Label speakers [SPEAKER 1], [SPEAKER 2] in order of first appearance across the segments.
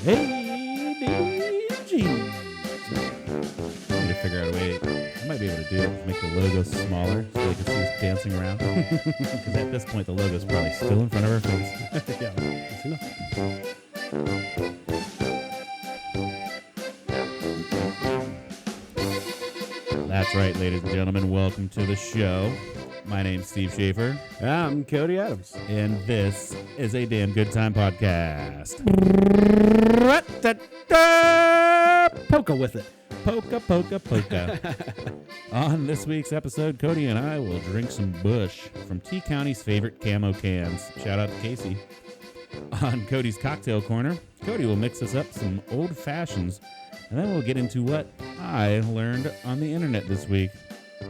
[SPEAKER 1] Hey, DG. I need to figure out a way. I might be able to do it to make the logo smaller so they can see us dancing around. Because at this point, the logo's probably still in front of our face.
[SPEAKER 2] Yeah, that's enough.
[SPEAKER 1] That's right, ladies and gentlemen. Welcome to the show. My name's Steve Schaefer,
[SPEAKER 2] I'm Cody Adams.
[SPEAKER 1] and this is a Damn Good Time podcast.
[SPEAKER 2] Polka with it.
[SPEAKER 1] Polka, polka, polka. On this week's episode, Cody and I will drink some Busch from T County's favorite camo cans. Shout out to Casey. On Cody's Cocktail Corner, Cody will mix us up some old fashions, and then we'll get into what I learned on the internet this week.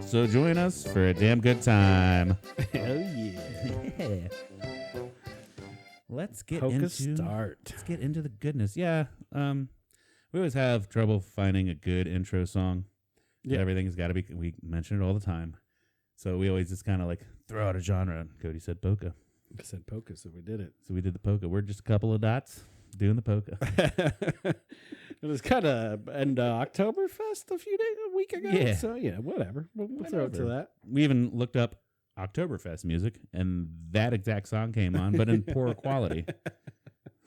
[SPEAKER 1] So join us for a damn good time.
[SPEAKER 2] Hell yeah.
[SPEAKER 1] Let's get
[SPEAKER 2] Polka
[SPEAKER 1] into
[SPEAKER 2] start.
[SPEAKER 1] Let's get into the goodness. Yeah. We always have trouble finding a good intro song.
[SPEAKER 2] Yeah.
[SPEAKER 1] Everything's got to be. We mention it all the time, so we always just kind of like throw out a genre. Cody said polka,
[SPEAKER 2] I said polka, so we did it.
[SPEAKER 1] so we did the polka. We're just a couple of dots doing the polka.
[SPEAKER 2] It was kind of end Oktoberfest a week ago.
[SPEAKER 1] Yeah.
[SPEAKER 2] So, yeah, whatever. We'll throw it to that.
[SPEAKER 1] We even looked up Oktoberfest music, and that exact song came on, but in poor quality.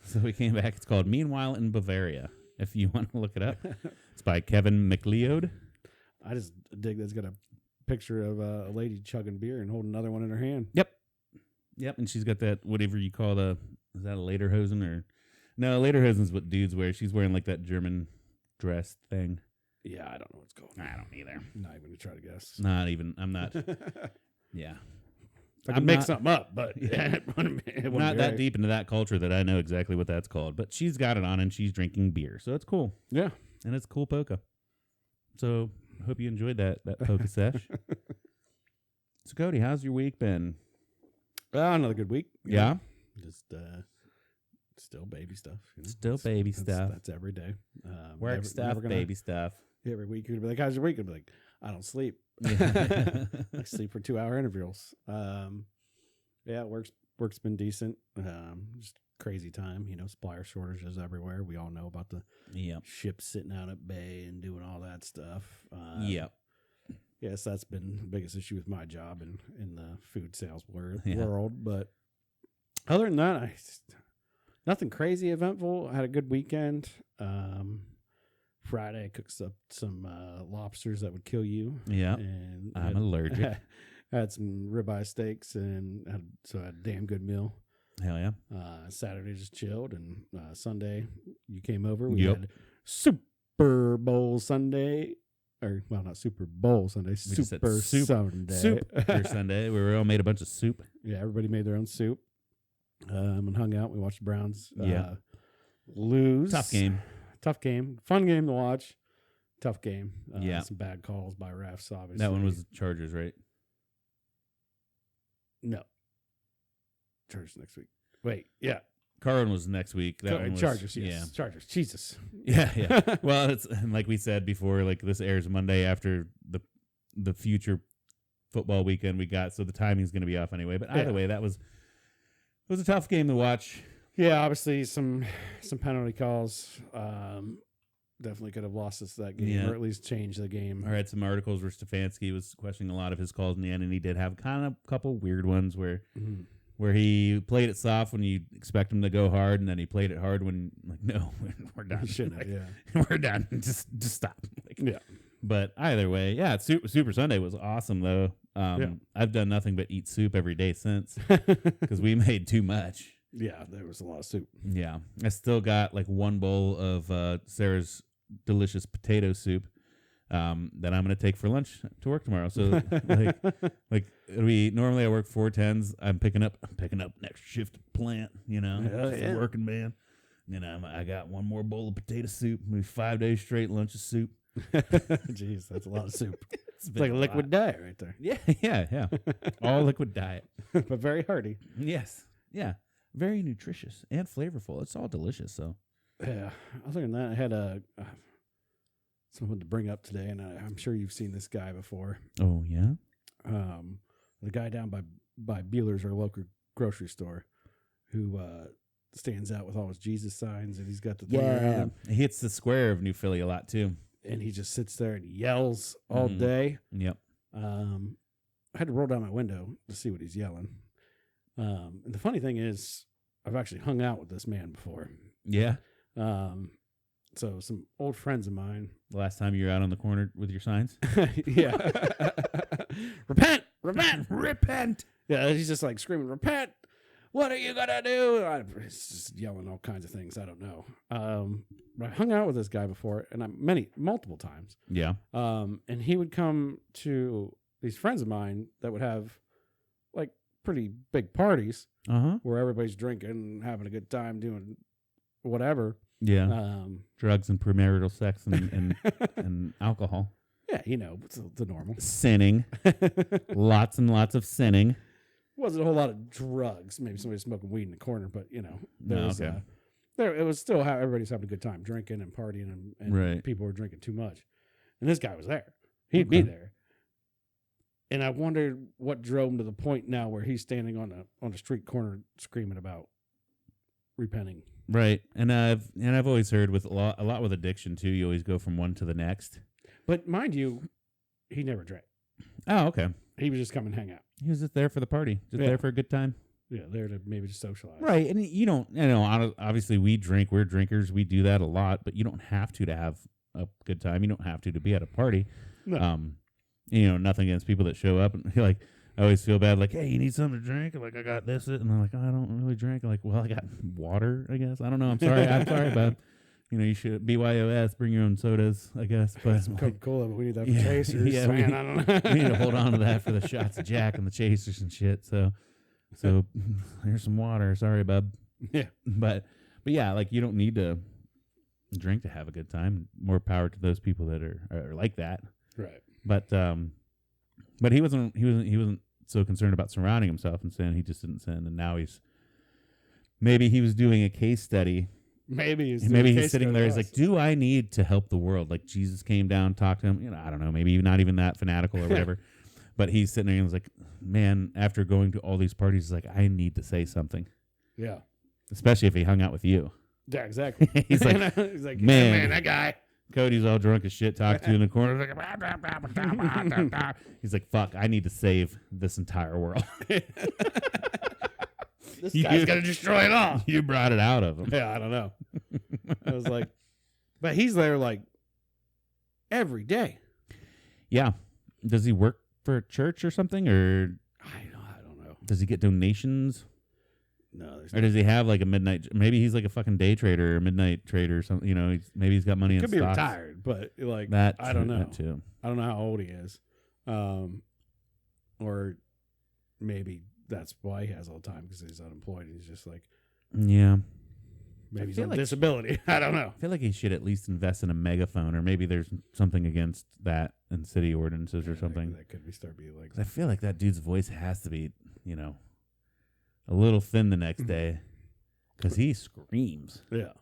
[SPEAKER 1] So we came back. It's called "Meanwhile in Bavaria." If you want to look it up, it's by Kevin McLeod.
[SPEAKER 2] I just dig that's got a picture of a lady chugging beer and holding another one in her hand.
[SPEAKER 1] Yep, and she's got that whatever you call is that a lederhosen or no? Lederhosen's what dudes wear. She's wearing like that German dress thing.
[SPEAKER 2] Yeah, I don't know what's going on.
[SPEAKER 1] I don't either.
[SPEAKER 2] I'm not even going to try to guess.
[SPEAKER 1] Not even. I'm not. Yeah.
[SPEAKER 2] I
[SPEAKER 1] I'm
[SPEAKER 2] can make
[SPEAKER 1] not-
[SPEAKER 2] something up, but
[SPEAKER 1] Yeah.
[SPEAKER 2] it wouldn't
[SPEAKER 1] Not
[SPEAKER 2] be
[SPEAKER 1] that
[SPEAKER 2] right.
[SPEAKER 1] deep into that culture that I know exactly what that's called, but she's got it on and she's drinking beer, so it's cool.
[SPEAKER 2] Yeah.
[SPEAKER 1] And it's cool polka. So I hope you enjoyed that polka sesh. So Cody, how's your week been?
[SPEAKER 2] Another good week.
[SPEAKER 1] Yeah?
[SPEAKER 2] Just still baby stuff. You know?
[SPEAKER 1] Still baby stuff.
[SPEAKER 2] That's every day.
[SPEAKER 1] Work stuff, baby stuff.
[SPEAKER 2] Every week you'd be like, "How's your week?" I'd be like, "I don't sleep.
[SPEAKER 1] Yeah.
[SPEAKER 2] I sleep for 2-hour intervals." Yeah, work's been decent. Just crazy time. You know, supplier shortages everywhere. We all know about the
[SPEAKER 1] Yep.
[SPEAKER 2] ships sitting out at bay and doing all that stuff.
[SPEAKER 1] Yep.
[SPEAKER 2] Yes, that's been the biggest issue with my job in the food sales world.
[SPEAKER 1] Yeah.
[SPEAKER 2] But other than that, nothing crazy eventful. I had a good weekend. Friday, I cooked up some lobsters that would kill you.
[SPEAKER 1] Yeah.
[SPEAKER 2] And
[SPEAKER 1] I'm allergic.
[SPEAKER 2] had some ribeye steaks and I had a damn good meal.
[SPEAKER 1] Hell yeah.
[SPEAKER 2] Saturday just chilled, and Sunday you came over. We
[SPEAKER 1] Yep.
[SPEAKER 2] had Super Bowl Sunday. Or, well, not Super Bowl Sunday,
[SPEAKER 1] We just said
[SPEAKER 2] Super
[SPEAKER 1] soup.
[SPEAKER 2] Sunday.
[SPEAKER 1] Soup for Sunday. We all made a bunch of soup.
[SPEAKER 2] Yeah, everybody made their own soup. And hung out. We watched the Browns lose.
[SPEAKER 1] Tough game.
[SPEAKER 2] Tough game. Fun game to watch. Tough game.
[SPEAKER 1] Yeah.
[SPEAKER 2] Some bad calls by refs, obviously.
[SPEAKER 1] That one was the Chargers, right?
[SPEAKER 2] No. Chargers next week. Wait, yeah.
[SPEAKER 1] Carlin was next week. That one was,
[SPEAKER 2] Chargers, yes. Chargers. Jesus.
[SPEAKER 1] Yeah. Well, it's like we said before, like this airs Monday after the future football weekend we got, so the timing's going to be off anyway. But either way, it was a tough game to watch.
[SPEAKER 2] Yeah, obviously some penalty calls. Definitely could have lost us that game, or at least changed the game.
[SPEAKER 1] I read some articles where Stefanski was questioning a lot of his calls in the end, and he did have kind of a couple weird ones where he played it soft when you expect him to go hard, and then he played it hard when no, we're done.
[SPEAKER 2] Shouldn't have,
[SPEAKER 1] yeah, we're done. Just stop.
[SPEAKER 2] Yeah.
[SPEAKER 1] But either way, yeah, Super Sunday was awesome though. I've done nothing but eat soup every day since because we made too much.
[SPEAKER 2] Yeah, there was a lot of soup.
[SPEAKER 1] Yeah, I still got like one bowl of Sarah's delicious potato soup that I'm gonna take for lunch to work tomorrow. So like it'll be normally I work 4/10s. I'm picking up next shift plant. You know, just a working man. And I got one more bowl of potato soup. Maybe 5 days straight lunch of soup.
[SPEAKER 2] Jeez, that's a lot of soup. It's like a liquid diet right there.
[SPEAKER 1] Yeah. All liquid diet,
[SPEAKER 2] but very hearty.
[SPEAKER 1] Yes, yeah, very nutritious and flavorful. It's all delicious. So
[SPEAKER 2] yeah. Other than that, I had something to bring up today, and I'm sure you've seen this guy before.
[SPEAKER 1] Oh, yeah?
[SPEAKER 2] The guy down by Beeler's, our local grocery store, who stands out with all his Jesus signs, and he's got the thing around him.
[SPEAKER 1] He hits the square of New Philly a lot, too.
[SPEAKER 2] And he just sits there and yells all day.
[SPEAKER 1] Yep.
[SPEAKER 2] I had to roll down my window to see what he's yelling. And the funny thing is, I've actually hung out with this man before.
[SPEAKER 1] Yeah.
[SPEAKER 2] So some old friends of mine.
[SPEAKER 1] The last time you were out on the corner with your signs?
[SPEAKER 2] Yeah. Repent! Repent!
[SPEAKER 1] Repent!
[SPEAKER 2] Yeah, he's just like screaming, repent! What are you gonna do? He's just yelling all kinds of things. I don't know. But I hung out with this guy before, and multiple times.
[SPEAKER 1] Yeah.
[SPEAKER 2] And he would come to these friends of mine that would have like pretty big parties where everybody's drinking and having a good time doing whatever.
[SPEAKER 1] Yeah. Drugs and premarital sex and and alcohol.
[SPEAKER 2] Yeah, it's the normal.
[SPEAKER 1] Sinning. Lots and lots of sinning.
[SPEAKER 2] Wasn't a whole lot of drugs. Maybe somebody smoking weed in the corner, but it was still how everybody's having a good time drinking and partying, and people were drinking too much. And this guy was there. He'd be there. And I wondered what drove him to the point now where he's standing on a street corner screaming about repenting.
[SPEAKER 1] Right. And I've always heard with a lot with addiction too, you always go from one to the next.
[SPEAKER 2] But mind you, he never drank.
[SPEAKER 1] Oh, okay.
[SPEAKER 2] He was just come and hang out.
[SPEAKER 1] He was just there for the party, there for a good time.
[SPEAKER 2] Yeah, there to maybe just socialize.
[SPEAKER 1] Right, and obviously we drink, we're drinkers, we do that a lot, but you don't have to have a good time. You don't have to be at a party.
[SPEAKER 2] No.
[SPEAKER 1] Nothing against people that show up and I always feel bad, like, hey, you need something to drink? Like, I got this, and they're like, oh, I don't really drink. I'm like, well, I got water, I guess. I don't know. I'm sorry, bud. You should BYOS, bring your own sodas, I guess. But
[SPEAKER 2] some Coca-Cola, but we need that for chasers.
[SPEAKER 1] Yeah,
[SPEAKER 2] man, I don't know.
[SPEAKER 1] We need to hold on to that for the shots of Jack and the chasers and shit. So here's some water. Sorry, bub.
[SPEAKER 2] Yeah.
[SPEAKER 1] But yeah, like, you don't need to drink to have a good time. More power to those people that are like that.
[SPEAKER 2] Right.
[SPEAKER 1] But he wasn't so concerned about surrounding himself and sin. He just didn't sin, and now maybe he was doing a case study.
[SPEAKER 2] Maybe he's
[SPEAKER 1] sitting there. He's like, do I need to help the world? Like, Jesus came down, talked to him. I don't know. Maybe not even that fanatical or whatever. But he's sitting there and he's like, man, after going to all these parties, he's like, I need to say something.
[SPEAKER 2] Yeah.
[SPEAKER 1] Especially if he hung out with you.
[SPEAKER 2] Yeah, exactly.
[SPEAKER 1] He's like,
[SPEAKER 2] man, that guy.
[SPEAKER 1] Cody's all drunk as shit, talked to in the corner. He's like, fuck, I need to save this entire world.
[SPEAKER 2] This guy's going to destroy it all.
[SPEAKER 1] You brought it out of him.
[SPEAKER 2] Yeah, I don't know. I was like, but he's there like every day.
[SPEAKER 1] Yeah. Does he work for a church or something? Or
[SPEAKER 2] I don't know.
[SPEAKER 1] Does he get donations?
[SPEAKER 2] No.
[SPEAKER 1] Or does he have like a midnight? Maybe he's like a fucking day trader or midnight trader or something. Maybe he's got money in stocks.
[SPEAKER 2] Could be retired, but like
[SPEAKER 1] that.
[SPEAKER 2] I don't know.
[SPEAKER 1] That too.
[SPEAKER 2] I don't know how old he is. Or maybe that's why he has all the time, because he's unemployed. He's just like,
[SPEAKER 1] yeah.
[SPEAKER 2] Maybe he's on disability. I don't know.
[SPEAKER 1] I feel like he should at least invest in a megaphone, or maybe there's something against that in city ordinances or something.
[SPEAKER 2] That could start being like.
[SPEAKER 1] I feel like that dude's voice has to be, a little thin the next day, because he screams.
[SPEAKER 2] Yeah.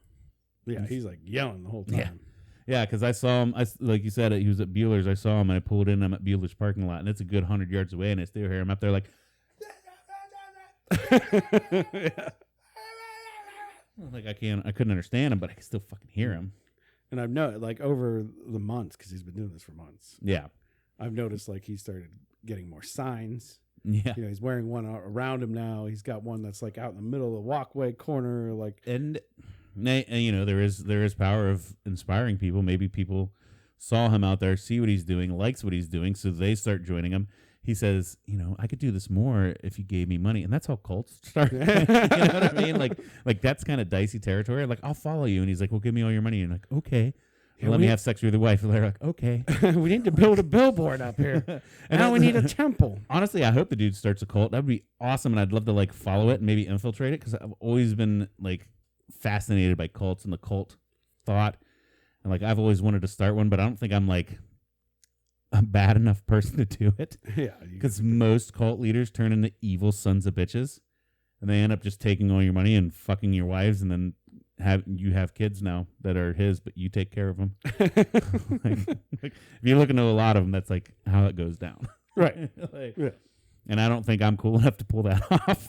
[SPEAKER 2] Yeah, he's like yelling the whole time.
[SPEAKER 1] Yeah, because I saw him, like you said, he was at Bueller's. I saw him, and I pulled in. I'm at Bueller's parking lot, and it's a good 100 yards away, and I still hear him up there like,
[SPEAKER 2] yeah.
[SPEAKER 1] Like I couldn't understand him, but I can still fucking hear him.
[SPEAKER 2] And I've noticed, like, over the months, because he's been doing this for months.
[SPEAKER 1] Yeah.
[SPEAKER 2] I've noticed, like, he started getting more signs.
[SPEAKER 1] Yeah.
[SPEAKER 2] He's wearing one around him now. He's got one that's, like, out in the middle of the walkway corner. Like,
[SPEAKER 1] and there is power of inspiring people. Maybe people saw him out there, see what he's doing, likes what he's doing, so they start joining him. He says, I could do this more if you gave me money. And that's how cults start. You know what I mean? Like that's kind of dicey territory. Like, I'll follow you. And he's like, well, give me all your money. And you're like, okay. Yeah, let me have sex with your wife. And they're like, okay.
[SPEAKER 2] We need to build a billboard up here. And now we need a temple.
[SPEAKER 1] Honestly, I hope the dude starts a cult. That'd be awesome. And I'd love to, like, follow it and maybe infiltrate it, because I've always been, like, fascinated by cults and the cult thought. And, like, I've always wanted to start one, but I don't think I'm, like, a bad enough person to do it.
[SPEAKER 2] Yeah.
[SPEAKER 1] Because most cult leaders turn into evil sons of bitches, and they end up just taking all your money and fucking your wives and then have kids now that are his, but you take care of them. If you look into a lot of them, that's like how it goes down.
[SPEAKER 2] Right.
[SPEAKER 1] Yeah. And I don't think I'm cool enough to pull that off.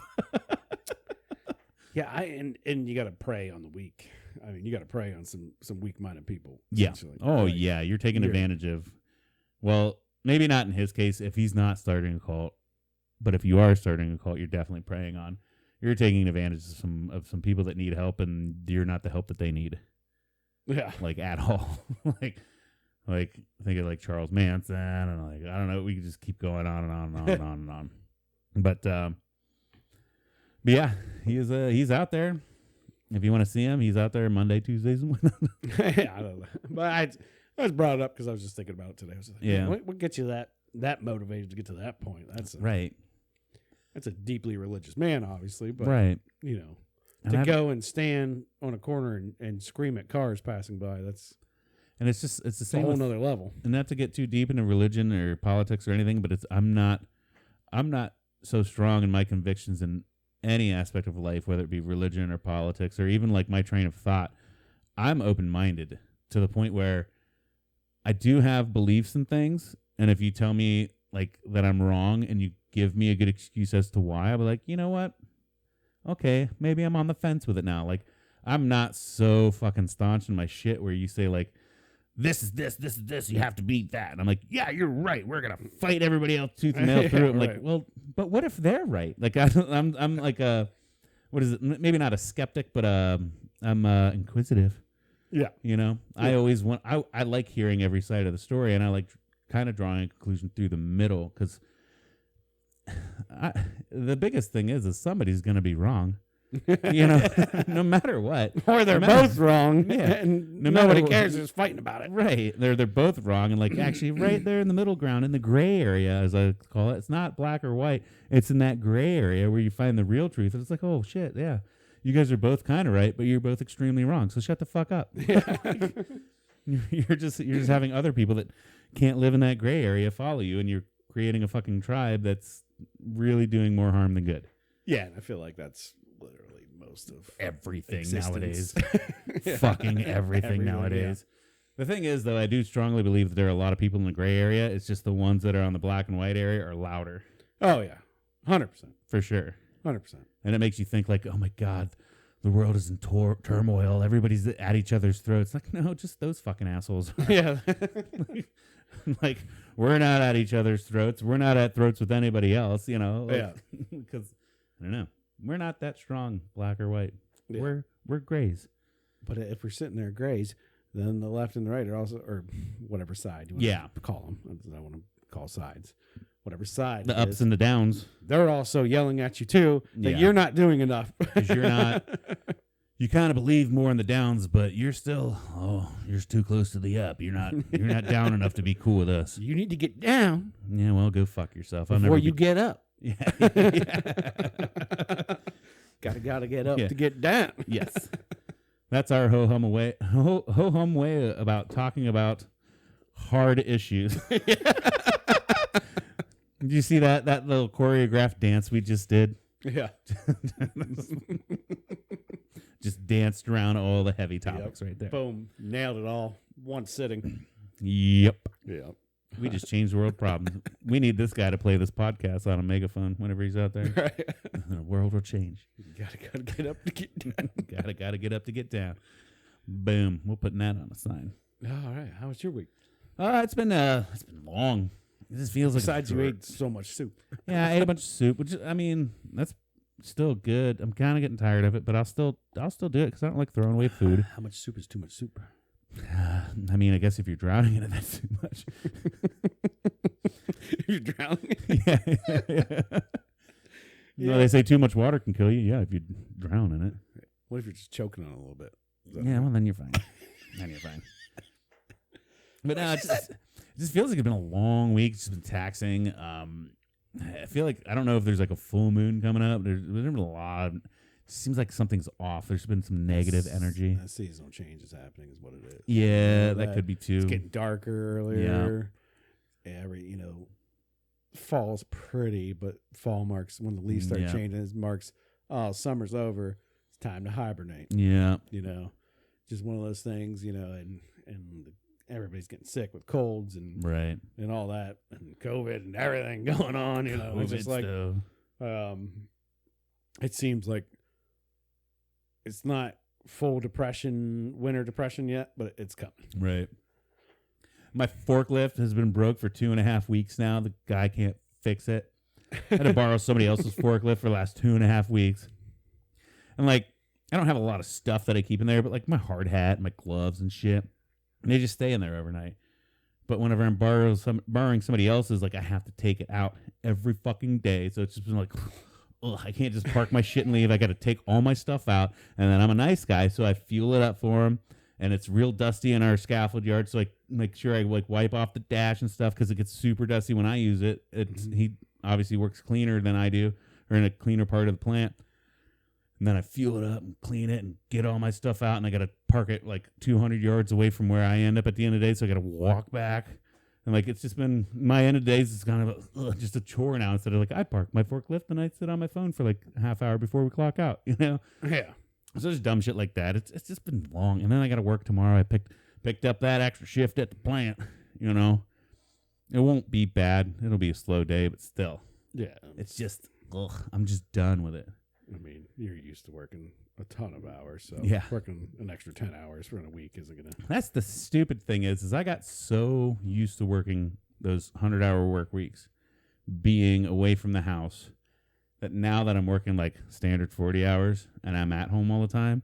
[SPEAKER 2] Yeah, and you got to prey on the weak. I mean, you got to prey on some weak-minded people.
[SPEAKER 1] Yeah. Oh,
[SPEAKER 2] like,
[SPEAKER 1] yeah. You're taking advantage of. Well, maybe not in his case if he's not starting a cult, but if you are starting a cult, you're definitely preying on. You're taking advantage of some people that need help, and you're not the help that they need.
[SPEAKER 2] Yeah,
[SPEAKER 1] like at all. like think of like Charles Manson, and like I don't know. We could just keep going on and on and on and on and on. But yeah, he's out there. If you want to see him, he's out there Monday, Tuesdays, and Wednesdays.
[SPEAKER 2] Yeah, I don't know. But I just brought it up because I was just thinking about it today. I was like,
[SPEAKER 1] yeah,
[SPEAKER 2] what gets you that motivated to get to that point?
[SPEAKER 1] Right.
[SPEAKER 2] That's a deeply religious man, obviously, but
[SPEAKER 1] right.
[SPEAKER 2] You know, to go and stand on a corner and scream at cars passing by,
[SPEAKER 1] and it's the same
[SPEAKER 2] a whole nother level.
[SPEAKER 1] And not to get too deep into religion or politics or anything, but I'm not so strong in my convictions in any aspect of life, whether it be religion or politics or even like my train of thought. I'm open-minded to the point where I do have beliefs in things, and if you tell me like that I'm wrong and you give me a good excuse as to why, I'll be like, you know what? Okay, maybe I'm on the fence with it now. Like, I'm not so fucking staunch in my shit where you say like, this is this, you have to beat that. And I'm like, yeah, you're right. We're going to fight everybody else tooth and nail through it. I'm like, well, but what if they're right? Like, I'm like what is it? Maybe not a skeptic, but I'm inquisitive.
[SPEAKER 2] Yeah.
[SPEAKER 1] You know, yeah. I always I like hearing every side of the story, and I like kind of drawing a conclusion through the middle, because the biggest thing is somebody's going to be wrong. You know, no matter what,
[SPEAKER 2] or they're both wrong.
[SPEAKER 1] Yeah,
[SPEAKER 2] and nobody cares who's fighting about it.
[SPEAKER 1] Right, they're both wrong, and like actually right there in the middle ground, in the gray area, as I call it. It's not black or white. It's in that gray area where you find the real truth. And it's like, oh shit, yeah, you guys are both kind of right, but you're both extremely wrong. So shut the fuck up. You're just having other people that can't live in that gray area follow you, and you're creating a fucking tribe that's really doing more harm than good.
[SPEAKER 2] Yeah, and I feel like that's literally most of
[SPEAKER 1] everything
[SPEAKER 2] existence.
[SPEAKER 1] Nowadays. Fucking everything nowadays. Yeah. The thing is, though, I do strongly believe that there are a lot of people in the gray area. It's just the ones that are on the black and white area are louder.
[SPEAKER 2] Oh, yeah. 100%.
[SPEAKER 1] For sure.
[SPEAKER 2] 100%.
[SPEAKER 1] And it makes you think like, oh, my God, the world is in turmoil. Everybody's at each other's throats. Like, no, just those fucking assholes.
[SPEAKER 2] Yeah.
[SPEAKER 1] Like, we're not at each other's throats. We're not at throats with anybody else, you know? Like,
[SPEAKER 2] yeah.
[SPEAKER 1] Because, I don't know. We're not that strong, black or white.
[SPEAKER 2] Yeah.
[SPEAKER 1] We're grays.
[SPEAKER 2] But if we're sitting there grays, then the left and the right are also, or whatever side you want to call them. I want to call sides. Whatever side.
[SPEAKER 1] The ups and the downs.
[SPEAKER 2] They're also yelling at you too that you're not doing enough.
[SPEAKER 1] Because you're not. You kind of believe more in the downs, but you're still, you're too close to the up. You're not down enough to be cool with us.
[SPEAKER 2] You need to get down.
[SPEAKER 1] Yeah, well, go fuck yourself.
[SPEAKER 2] Before you get up.
[SPEAKER 1] Yeah.
[SPEAKER 2] Gotta get up to get down.
[SPEAKER 1] Yes. That's our ho-hum way about talking about hard issues. Did you see that little choreographed dance we just did?
[SPEAKER 2] Yeah.
[SPEAKER 1] Just danced around all the heavy topics right there.
[SPEAKER 2] Boom. Nailed it all. One sitting.
[SPEAKER 1] Yep.
[SPEAKER 2] Yeah.
[SPEAKER 1] We just changed world problems. We need this guy to play this podcast on a megaphone whenever he's out there.
[SPEAKER 2] Right.
[SPEAKER 1] The world will change.
[SPEAKER 2] You gotta get up to get down.
[SPEAKER 1] gotta get up to get down. Boom. We're putting that on a sign.
[SPEAKER 2] All right. How was your week?
[SPEAKER 1] It's been long. It just feels like
[SPEAKER 2] besides you ate so much soup.
[SPEAKER 1] Yeah, I ate a bunch of soup, which I mean that's still good. I'm kind of getting tired of it, but I'll still do it because I don't like throwing away food.
[SPEAKER 2] How much soup is too much soup?
[SPEAKER 1] I mean, I guess if you're drowning in it, that's too much.
[SPEAKER 2] If you're drowning?
[SPEAKER 1] Yeah. No, they say too much water can kill you. Yeah, if you drown in it.
[SPEAKER 2] What if you're just choking on it a little bit?
[SPEAKER 1] Yeah, well, then you're fine. But no, it just feels like it's been a long week. It's been taxing. I feel like, I don't know if there's like a full moon coming up. There's been a lot. It seems like something's off. There's been some negative energy.
[SPEAKER 2] That seasonal change is happening is what it is.
[SPEAKER 1] Yeah, that could be too.
[SPEAKER 2] It's getting darker earlier. Yeah. Fall's pretty, but fall marks when the leaves start changing. It marks, summer's over. time to hibernate.
[SPEAKER 1] Yeah.
[SPEAKER 2] You know, just one of those things, you know, and everybody's getting sick with colds and all that and COVID and everything going on, you know. It's just like, it seems like it's not full depression, winter depression yet, but it's coming.
[SPEAKER 1] Right. My forklift has been broke for 2.5 weeks now. The guy can't fix it. I had to borrow somebody else's forklift for the last 2.5 weeks. And like, I don't have a lot of stuff that I keep in there, but like my hard hat, my gloves and shit, and they just stay in there overnight. But whenever I'm borrowing somebody else's, like I have to take it out every fucking day. So it's just been like, ugh, I can't just park my shit and leave. I got to take all my stuff out. And then I'm a nice guy, so I fuel it up for him. And it's real dusty in our scaffold yard, so I make sure I like wipe off the dash and stuff because it gets super dusty when I use it. He obviously works cleaner than I do, or in a cleaner part of the plant. And then I fuel it up and clean it and get all my stuff out. And I got to park it like 200 yards away from where I end up at the end of the day. So I got to walk back. And like, it's just been, my end of the days is kind of just a chore now. Instead of like, I park my forklift and I sit on my phone for like a half hour before we clock out, you know?
[SPEAKER 2] Yeah.
[SPEAKER 1] So there's dumb shit like that. It's just been long. And then I got to work tomorrow. I picked up that extra shift at the plant, you know? It won't be bad. It'll be a slow day, but still.
[SPEAKER 2] Yeah.
[SPEAKER 1] It's just, I'm just done with it.
[SPEAKER 2] I mean, you're used to working a ton of hours, so working an extra 10 hours for a week isn't going to...
[SPEAKER 1] That's the stupid thing is I got so used to working those 100-hour work weeks, being away from the house, that now that I'm working like standard 40 hours and I'm at home all the time,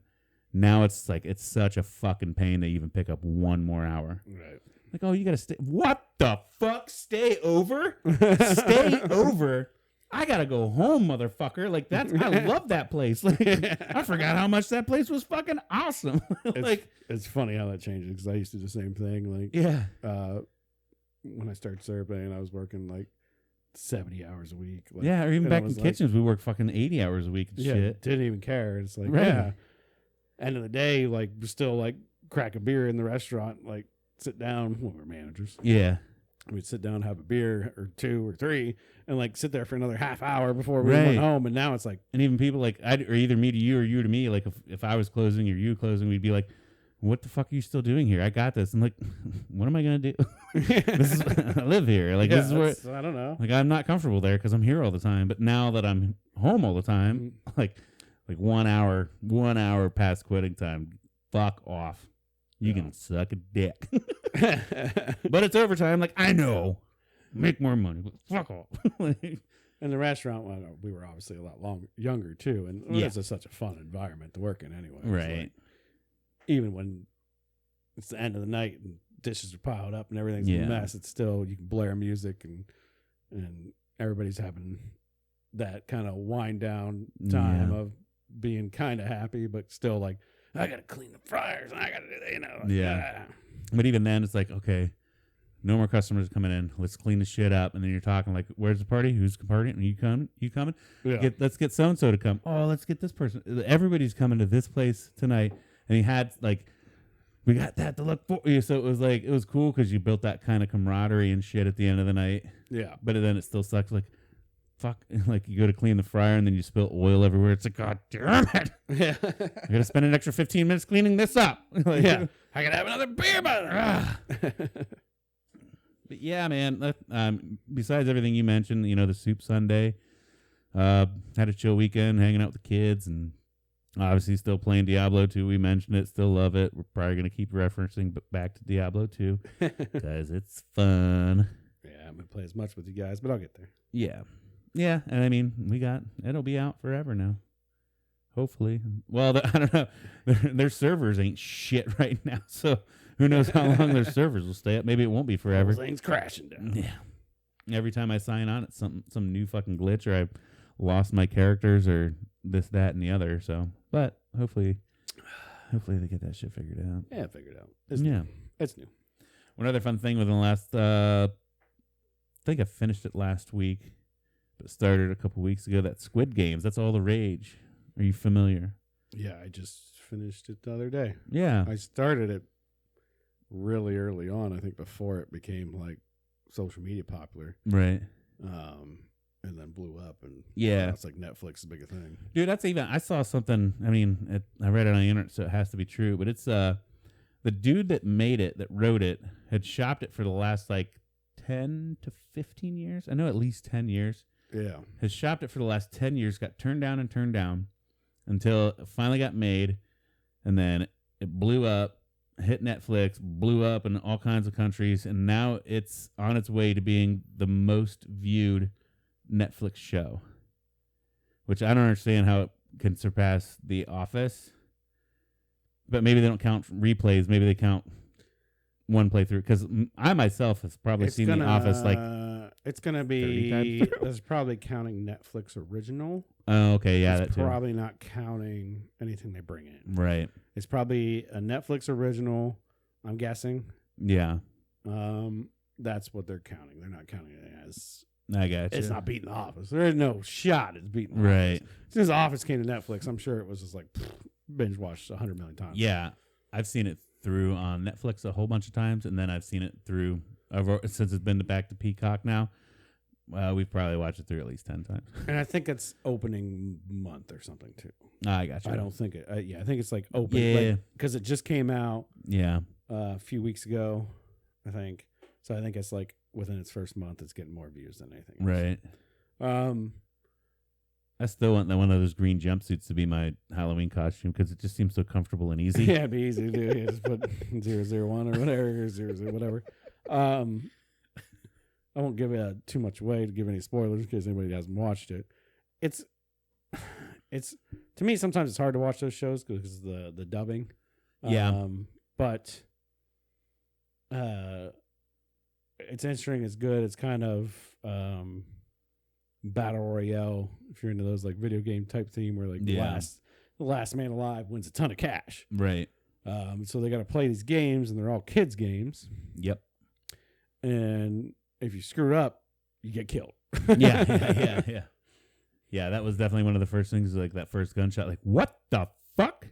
[SPEAKER 1] now it's like it's such a fucking pain to even pick up one more hour.
[SPEAKER 2] Right.
[SPEAKER 1] Like, oh, you got to stay... What the fuck? Stay over? Stay over? I gotta go home, motherfucker. Like I love that place. Like I forgot how much that place was fucking awesome.
[SPEAKER 2] It's funny how that changes because I used to do the same thing. Like when I started surveying, I was working like 70 hours a week. Like,
[SPEAKER 1] or even back in kitchens, we work fucking 80 hours a week and shit.
[SPEAKER 2] Didn't even care. It's like end of the day, like we're still like crack a beer in the restaurant, like sit down when we're managers.
[SPEAKER 1] Yeah.
[SPEAKER 2] We'd sit down, have a beer or two or three, and like sit there for another half hour before we went home. And now it's like,
[SPEAKER 1] and even people like or either me to you or you to me. Like if I was closing or you closing, we'd be like, "What the fuck are you still doing here? I got this." And like, what am I gonna do? I live here. Like this is where
[SPEAKER 2] I don't know.
[SPEAKER 1] Like I'm not comfortable there because I'm here all the time. But now that I'm home all the time, like 1 hour past quitting time, fuck off. You can suck a dick. But it's overtime. Like, I know. Make more money. But fuck off.
[SPEAKER 2] In the restaurant, we were obviously a lot younger, too. And it's just such a fun environment to work in anyway.
[SPEAKER 1] Right.
[SPEAKER 2] Like, even when it's the end of the night and dishes are piled up and everything's a mess, it's still, you can blare music and everybody's having that kind of wind down time of being kind of happy, but still like, I got to clean the fryers and I got to do that, you know. Like,
[SPEAKER 1] But even then, it's like, okay, no more customers coming in. Let's clean the shit up. And then you're talking like, where's the party? Who's partying? Are you coming? You coming?
[SPEAKER 2] Yeah.
[SPEAKER 1] Let's get so-and-so to come. Oh, let's get this person. Everybody's coming to this place tonight. And he had like, we got that to look for you. So it was like, it was cool because you built that kind of camaraderie and shit at the end of the night.
[SPEAKER 2] Yeah.
[SPEAKER 1] But then it still sucks. Like, fuck, like you go to clean the fryer and then you spill oil everywhere. It's like, God damn it.
[SPEAKER 2] Yeah.
[SPEAKER 1] I got to spend an extra 15 minutes cleaning this up. Like,
[SPEAKER 2] I got to have another beer by
[SPEAKER 1] But yeah, man, besides everything you mentioned, you know, the soup Sunday, had a chill weekend hanging out with the kids and obviously still playing Diablo 2. We mentioned it, still love it. We're probably going to keep referencing back to Diablo 2 because it's fun.
[SPEAKER 2] Yeah, I'm going to play as much with you guys, but I'll get there.
[SPEAKER 1] Yeah. Yeah, and I mean, it'll be out forever now. Hopefully. Well, I don't know. Their servers ain't shit right now, so who knows how long their servers will stay up. Maybe it won't be forever.
[SPEAKER 2] Things crashing down.
[SPEAKER 1] Yeah. Every time I sign on, it's some new fucking glitch, or I've lost my characters, or this, that, and the other. So, but hopefully they get that shit figured out.
[SPEAKER 2] Yeah, figured out. It's new. It's new.
[SPEAKER 1] One other fun thing within the last, I think I finished it last week, but started a couple weeks ago. That Squid Games. That's all the rage. Are you familiar?
[SPEAKER 2] Yeah, I just finished it the other day.
[SPEAKER 1] Yeah.
[SPEAKER 2] I started it really early on, I think before it became like social media popular.
[SPEAKER 1] Right.
[SPEAKER 2] and then blew up. And it's like Netflix is a big thing.
[SPEAKER 1] Dude, that's even. I saw something. I mean, I read it on the internet, so it has to be true. But it's the dude that made it, that wrote it, had shopped it for the last like 10 to 15 years. I know at least 10 years.
[SPEAKER 2] Yeah,
[SPEAKER 1] has shopped it for the last 10 years. Got turned down until it finally got made, and then it blew up. Hit Netflix, blew up in all kinds of countries, and now it's on its way to being the most viewed Netflix show, which I don't understand how it can surpass The Office. But maybe they don't count replays. Maybe they count one playthrough, because I myself has probably seen The Office like
[SPEAKER 2] it's gonna be. That's probably counting Netflix original.
[SPEAKER 1] Oh, okay, yeah,
[SPEAKER 2] it's probably not counting anything they bring in.
[SPEAKER 1] Right.
[SPEAKER 2] It's probably a Netflix original, I'm guessing.
[SPEAKER 1] Yeah.
[SPEAKER 2] That's what they're counting. They're not counting it as.
[SPEAKER 1] I got you.
[SPEAKER 2] It's not beating The Office. There is no shot it's beating The
[SPEAKER 1] Office.
[SPEAKER 2] As soon as The Office came to Netflix, I'm sure it was just like binge watched 100 million times.
[SPEAKER 1] Yeah, I've seen it through on Netflix a whole bunch of times, and then I've seen it through since it's been back to Peacock now. We've probably watched it through at least 10 times.
[SPEAKER 2] And I think it's opening month or something too.
[SPEAKER 1] I got you.
[SPEAKER 2] I don't think it. I think it's like open. Yeah, because it just came out.
[SPEAKER 1] Yeah,
[SPEAKER 2] a few weeks ago, I think. So I think it's like within its first month, it's getting more views than anything else.
[SPEAKER 1] Right. I still want one of those green jumpsuits to be my Halloween costume, because it just seems so comfortable and easy.
[SPEAKER 2] Yeah, it'd be easy to do. Yeah, just put 001 or whatever, or 00 whatever. I won't give it too much away to give any spoilers in case anybody hasn't watched it. It's to me, sometimes it's hard to watch those shows because of the dubbing.
[SPEAKER 1] Yeah.
[SPEAKER 2] But it's interesting. It's good. It's kind of battle royale, if you're into those like video game type theme where like the last man alive wins a ton of cash.
[SPEAKER 1] Right.
[SPEAKER 2] So they got to play these games, and they're all kids games.
[SPEAKER 1] Yep.
[SPEAKER 2] And if you screw up, you get killed.
[SPEAKER 1] Yeah. Yeah, that was definitely one of the first things, like that first gunshot, like, what the fuck?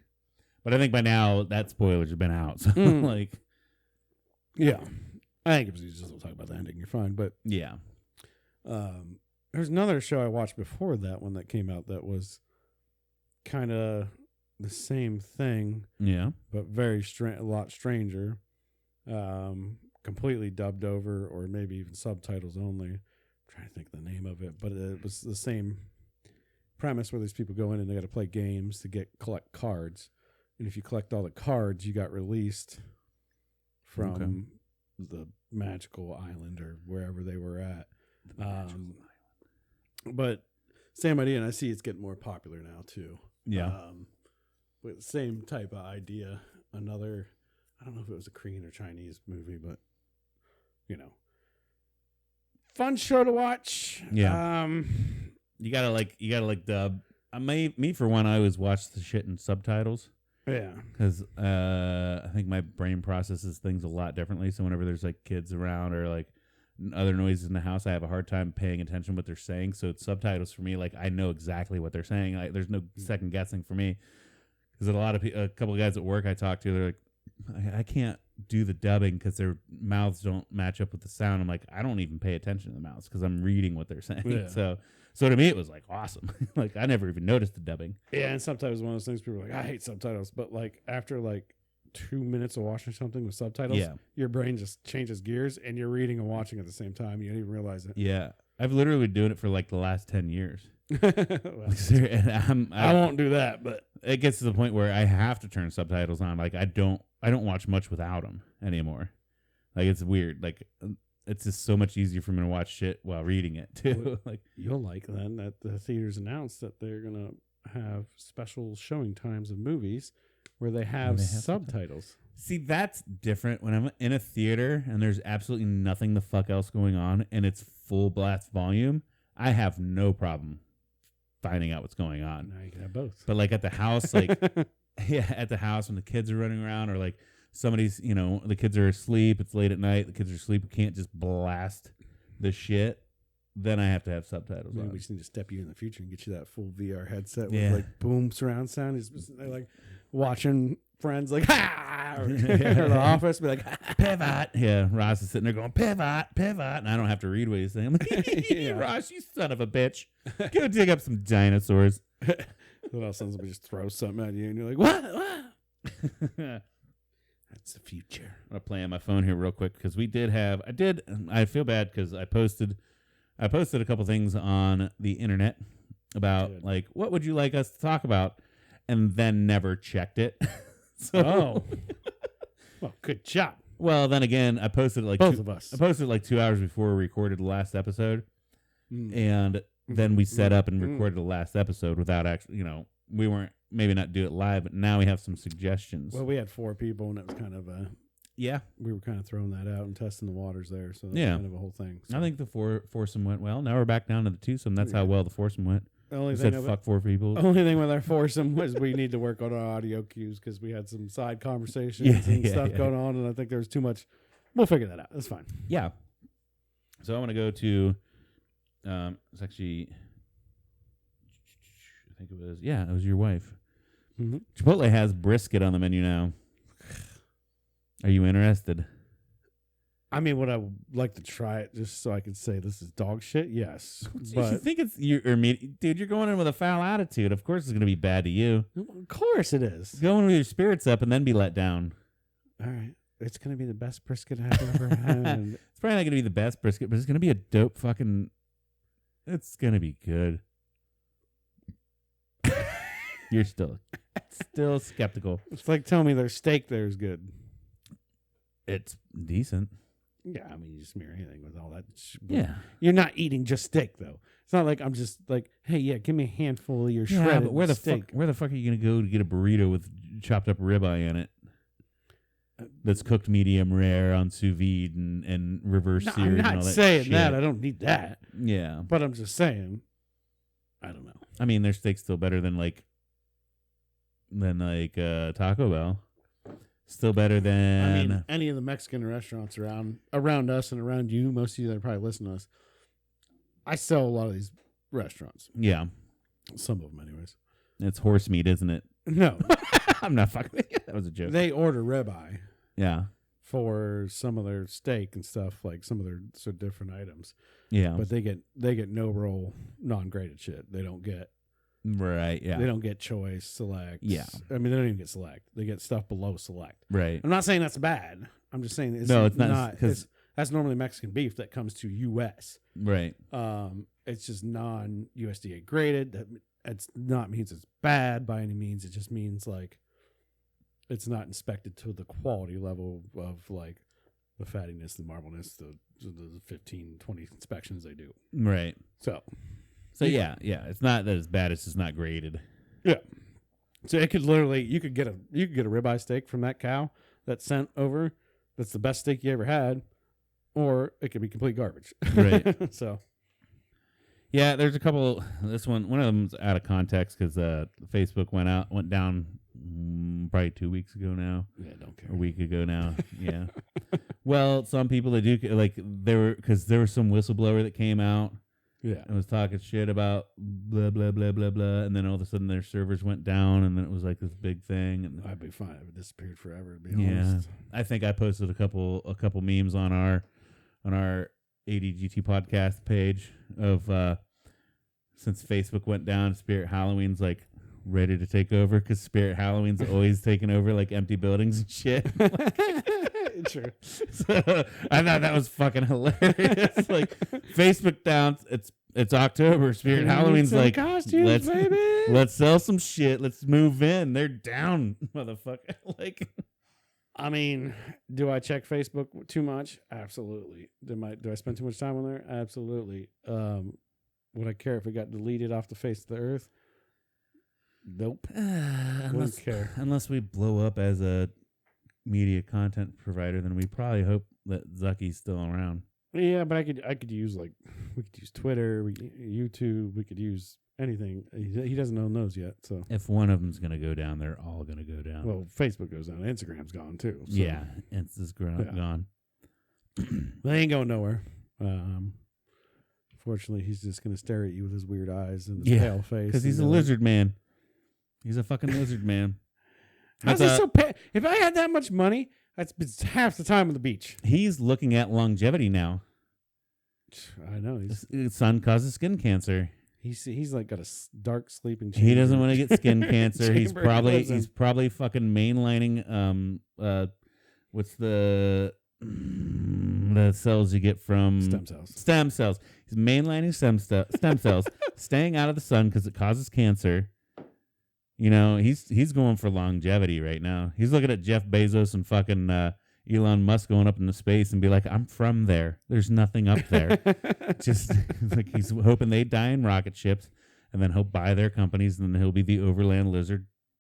[SPEAKER 1] But I think by now that spoilers have been out. So like,
[SPEAKER 2] yeah, I think if you just don't talk about the ending, you're fine. But
[SPEAKER 1] yeah,
[SPEAKER 2] there's another show I watched before that one that came out that was kind of the same thing.
[SPEAKER 1] Yeah,
[SPEAKER 2] but very a lot stranger. Completely dubbed over, or maybe even subtitles only. I'm trying to think of the name of it, but it was the same premise where these people go in and they got to play games to collect cards, and if you collect all the cards, you got released from the magical island or wherever they were at. But same idea, and I see it's getting more popular now too.
[SPEAKER 1] Yeah,
[SPEAKER 2] with the same type of idea. Another, I don't know if it was a Korean or Chinese movie, but fun show to watch.
[SPEAKER 1] Yeah. You gotta like dub. Me for one, I always watch the shit in subtitles.
[SPEAKER 2] Yeah.
[SPEAKER 1] Because I think my brain processes things a lot differently. So whenever there's like kids around or like other noises in the house, I have a hard time paying attention to what they're saying. So it's subtitles for me. Like I know exactly what they're saying. Like there's no second guessing for me. Because a couple of guys at work I talk to, they're like, I can't do the dubbing because their mouths don't match up with the sound. I'm like, I don't even pay attention to the mouths because I'm reading what they're saying. Yeah. So to me, it was like awesome. Like I never even noticed the dubbing.
[SPEAKER 2] Yeah, and subtitles is one of those things people are like, I hate subtitles, but like after like 2 minutes of watching something with subtitles, your brain just changes gears and you're reading and watching at the same time. You don't even realize it.
[SPEAKER 1] Yeah, I've literally been doing it for like the last 10 years.
[SPEAKER 2] Well, I won't do that, but
[SPEAKER 1] it gets to the point where I have to turn subtitles on. Like I don't watch much without them anymore. Like it's weird. Like it's just so much easier for me to watch shit while reading it too. Like
[SPEAKER 2] you'll like then that the theaters announced that they're gonna have special showing times of movies where they have subtitles.
[SPEAKER 1] See, that's different when I'm in a theater and there's absolutely nothing the fuck else going on and it's full blast volume. I have no problem finding out what's going on.
[SPEAKER 2] Now you can have both.
[SPEAKER 1] But like at the house, like at the house when the kids are running around or like somebody's, the kids are asleep, it's late at night, the kids are asleep, you can't just blast the shit, then I have to have subtitles on.
[SPEAKER 2] We just need to step you in the future and get you that full VR headset with like boom surround sound. They're like watching friends like, ha! Or the office, be like,
[SPEAKER 1] pivot. Yeah, Ross is sitting there going, pivot, pivot. And I don't have to read what he's saying. Ross, you son of a bitch. Go dig up some dinosaurs.
[SPEAKER 2] Then all of a sudden somebody just throws something at you and you're like, what? That's the future.
[SPEAKER 1] I'm going to play on my phone here real quick because I feel bad because I posted a couple things on the internet about like, what would you like us to talk about? And then never checked it.
[SPEAKER 2] Well, good job.
[SPEAKER 1] Well, then again, I posted it like
[SPEAKER 2] both of us.
[SPEAKER 1] I posted it like 2 hours before we recorded the last episode. And then we set up and recorded the last episode without actually, we weren't maybe not do it live, but now we have some suggestions.
[SPEAKER 2] Well, we had 4 people, and it was kind of we were kind of throwing that out and testing the waters there, so that's kind of a whole thing. So.
[SPEAKER 1] I think the foursome went well. Now we're back down to the twosome. That's how well the foursome went.
[SPEAKER 2] The only
[SPEAKER 1] thing said fuck 4 people.
[SPEAKER 2] Only thing with our foursome was we need to work on our audio cues because we had some side conversations and stuff going on, and I think there was too much. We'll figure that out. That's fine.
[SPEAKER 1] Yeah. So I want to go to. It's actually. I think it was your wife.
[SPEAKER 2] Mm-hmm.
[SPEAKER 1] Chipotle has brisket on the menu now. Are you interested?
[SPEAKER 2] I mean, would I like to try it just so I can say this is dog shit? Yes.
[SPEAKER 1] But you think it's dude, you're going in with a foul attitude. Of course it's going to be bad to you.
[SPEAKER 2] Of course it is.
[SPEAKER 1] Go in with your spirits up and then be let down.
[SPEAKER 2] All right. It's going to be the best brisket I've ever had.
[SPEAKER 1] It's probably not going to be the best brisket, but it's going to be a dope fucking... It's going to be good. You're still skeptical.
[SPEAKER 2] It's like telling me their steak there is good.
[SPEAKER 1] It's decent.
[SPEAKER 2] Yeah, I mean, you smear anything with all that.
[SPEAKER 1] Yeah.
[SPEAKER 2] You're not eating just steak, though. It's not like I'm just like, hey, give me a handful of your shredded
[SPEAKER 1] but where the
[SPEAKER 2] steak.
[SPEAKER 1] Where the fuck are you going to go to get a burrito with chopped up ribeye in it? That's cooked medium rare on sous vide and reverse seared.
[SPEAKER 2] I'm not
[SPEAKER 1] and all that
[SPEAKER 2] saying
[SPEAKER 1] shit.
[SPEAKER 2] that. I don't need that.
[SPEAKER 1] Yeah.
[SPEAKER 2] But I'm just saying, I don't know.
[SPEAKER 1] I mean, their steak's still better than Taco Bell. Still better than...
[SPEAKER 2] I mean, any of the Mexican restaurants around us and around you, most of you that are probably listening to us, I sell a lot of these restaurants.
[SPEAKER 1] Yeah.
[SPEAKER 2] Some of them, anyways.
[SPEAKER 1] It's horse meat, isn't it?
[SPEAKER 2] No.
[SPEAKER 1] I'm not fucking with you. That was a joke.
[SPEAKER 2] They order ribeye.
[SPEAKER 1] Yeah.
[SPEAKER 2] For some of their steak and stuff, like some of their different items.
[SPEAKER 1] Yeah.
[SPEAKER 2] But they get no roll, non-graded shit. They don't get...
[SPEAKER 1] Right, yeah.
[SPEAKER 2] They don't get choice, select.
[SPEAKER 1] Yeah.
[SPEAKER 2] I mean, they don't even get select. They get stuff below select.
[SPEAKER 1] Right.
[SPEAKER 2] I'm not saying that's bad. I'm just saying it's not. That's normally Mexican beef that comes to U.S.
[SPEAKER 1] Right.
[SPEAKER 2] It's just non-USDA graded. That's not means it's bad by any means. It just means like it's not inspected to the quality level of like the fattiness, the marbleness, the 15, 20 inspections they do.
[SPEAKER 1] Right. So yeah, it's not that it's bad. It's just not graded.
[SPEAKER 2] Yeah. So it could literally, you could get a ribeye steak from that cow that's sent over. That's the best steak you ever had, or it could be complete garbage.
[SPEAKER 1] Right.
[SPEAKER 2] So.
[SPEAKER 1] Yeah, there's a couple. This one of them's out of context because Facebook went down probably 2 weeks ago now.
[SPEAKER 2] Yeah, don't care.
[SPEAKER 1] A week ago now. Yeah. Well, some people they do like there was some whistleblower that came out.
[SPEAKER 2] Yeah,
[SPEAKER 1] and was talking shit about blah blah blah blah blah, and then all of a sudden their servers went down, and then it was like this big thing. And
[SPEAKER 2] I'd be fine if it disappeared forever. To be honest,
[SPEAKER 1] I think I posted a couple memes on our ADGT podcast page of since Facebook went down, Spirit Halloween's like ready to take over because Spirit Halloween's always taking over like empty buildings and shit.
[SPEAKER 2] True.
[SPEAKER 1] So I thought that was fucking hilarious. Like Facebook down, it's October. Spirit Halloween's like
[SPEAKER 2] costumes, baby.
[SPEAKER 1] Let's sell some shit. Let's move in. They're down, motherfucker. Like,
[SPEAKER 2] I mean, do I check Facebook too much? Absolutely. Do I spend too much time on there? Absolutely. Would I care if it got deleted off the face of the earth? Nope. Wouldn't care.
[SPEAKER 1] Unless we blow up as a media content provider, then we probably hope that Zucky's still around.
[SPEAKER 2] Yeah, but I could use we could use Twitter, YouTube, we could use anything. He doesn't own those yet, so
[SPEAKER 1] if one of them's gonna go down, they're all gonna go down.
[SPEAKER 2] Well, Facebook goes down, Instagram's gone too. So.
[SPEAKER 1] Yeah, it's just gone.
[SPEAKER 2] They ain't going nowhere. Fortunately, he's just gonna stare at you with his weird eyes and his pale face.
[SPEAKER 1] Because he's a lizard man. He's a fucking lizard man.
[SPEAKER 2] How's he so if I had that much money, that's half the time on the beach.
[SPEAKER 1] He's looking at longevity now.
[SPEAKER 2] I know.
[SPEAKER 1] His son causes skin cancer.
[SPEAKER 2] He's like got a dark sleeping chamber.
[SPEAKER 1] He doesn't want to get skin cancer. He's probably fucking mainlining what's the cells you get from Stem cells. He's mainlining stem cells, staying out of the sun because it causes cancer. You know, he's going for longevity right now. He's looking at Jeff Bezos and fucking Elon Musk going up into space and be like, I'm from there. There's nothing up there. Just like he's hoping they die in rocket ships, and then he'll buy their companies, and then he'll be the overland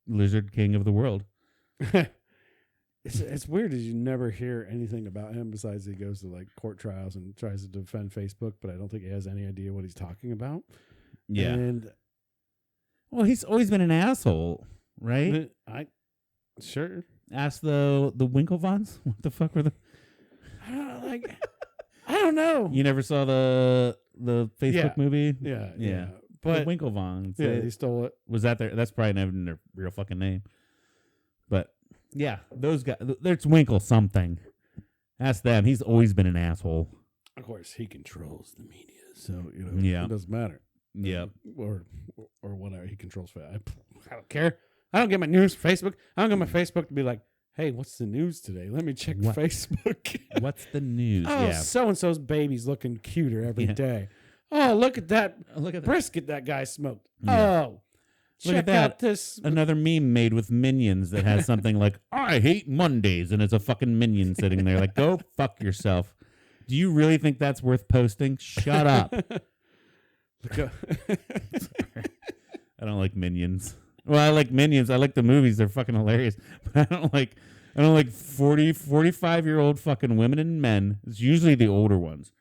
[SPEAKER 1] lizard king of the world.
[SPEAKER 2] It's weird as you never hear anything about him besides he goes to like court trials and tries to defend Facebook, but I don't think he has any idea what he's talking about.
[SPEAKER 1] Yeah.
[SPEAKER 2] And
[SPEAKER 1] well, he's always been an asshole, right?
[SPEAKER 2] Sure.
[SPEAKER 1] Ask the Winklevons. What the fuck were the?
[SPEAKER 2] I don't know.
[SPEAKER 1] You never saw the Facebook movie?
[SPEAKER 2] Yeah.
[SPEAKER 1] But the Winklevons.
[SPEAKER 2] Yeah, he stole it.
[SPEAKER 1] Was that their? That's probably never their real fucking name. But yeah, those guys. There's Winkle something. Ask them. He's always been an asshole.
[SPEAKER 2] Of course, he controls the media, so it doesn't matter.
[SPEAKER 1] Yeah,
[SPEAKER 2] or whatever. He controls. I don't care. I don't get my news from Facebook. I don't get my Facebook to be like, hey, what's the news today? Let me check Facebook.
[SPEAKER 1] What's the news?
[SPEAKER 2] Oh, so-and-so's baby's looking cuter every day. Oh, look at that brisket that guy smoked. Yeah. Oh,
[SPEAKER 1] look at that. This. Another meme made with minions that has something like, I hate Mondays, and it's a fucking minion sitting there like, go fuck yourself. Do you really think that's worth posting? Shut up. I don't like Minions. Well, I like Minions. I like the movies. They're fucking hilarious. But I don't like 40, 45-year-old fucking women and men. It's usually the older ones.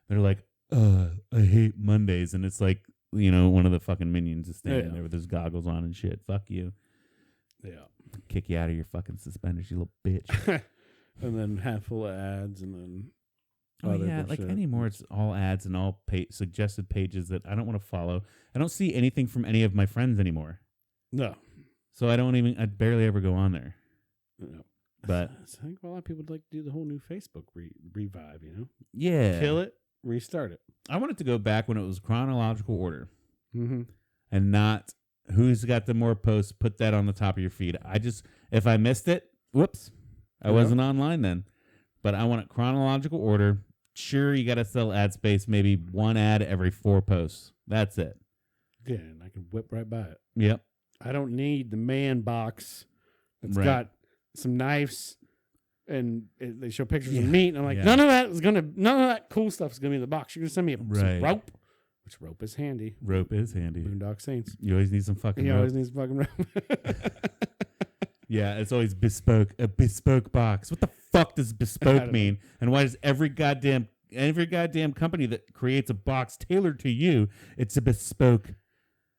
[SPEAKER 1] They're like, I hate Mondays. And it's like, one of the fucking Minions is standing there with his goggles on and shit. Fuck you.
[SPEAKER 2] Yeah.
[SPEAKER 1] Kick you out of your fucking suspenders, you little bitch.
[SPEAKER 2] And then half full of ads and then...
[SPEAKER 1] Oh, yeah, like anymore, it's all ads and all suggested pages that I don't want to follow. I don't see anything from any of my friends anymore.
[SPEAKER 2] No.
[SPEAKER 1] So I barely ever go on there.
[SPEAKER 2] No.
[SPEAKER 1] But
[SPEAKER 2] I think a lot of people would like to do the whole new Facebook revive,
[SPEAKER 1] Yeah.
[SPEAKER 2] Kill it, restart it.
[SPEAKER 1] I want it to go back when it was chronological order.
[SPEAKER 2] Mm-hmm.
[SPEAKER 1] And not who's got the more posts, put that on the top of your feed. If I missed it, whoops, I wasn't online then. But I want it chronological order. Sure, you got to sell ad space, maybe one ad every 4 posts. That's it.
[SPEAKER 2] Yeah, and I can whip right by it.
[SPEAKER 1] Yep.
[SPEAKER 2] I don't need the man box that's got some knives and they show pictures of meat. And I'm like, none of that cool stuff is gonna be in the box. You're gonna send me some rope, which rope is handy.
[SPEAKER 1] Rope is handy.
[SPEAKER 2] Boondock Saints.
[SPEAKER 1] You always need some fucking rope.
[SPEAKER 2] Always needs fucking rope.
[SPEAKER 1] Yeah, it's always bespoke. A bespoke box. What the fuck does bespoke mean? And why does every goddamn company that creates a box tailored to you, it's a bespoke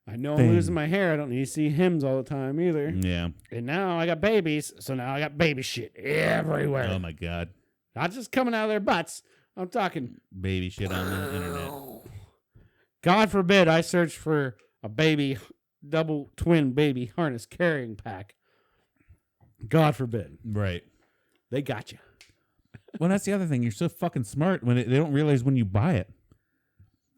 [SPEAKER 2] I know thing. I'm losing my hair. I don't need to see hymns all the time either.
[SPEAKER 1] Yeah.
[SPEAKER 2] And now I got babies, so now I got baby shit everywhere.
[SPEAKER 1] Oh, my God.
[SPEAKER 2] Not just coming out of their butts. I'm talking...
[SPEAKER 1] baby shit on the internet.
[SPEAKER 2] God forbid I search for a baby, double twin baby harness carrying pack. God forbid.
[SPEAKER 1] Right.
[SPEAKER 2] They got you.
[SPEAKER 1] Well, that's the other thing. You're so fucking smart when they don't realize when you buy it.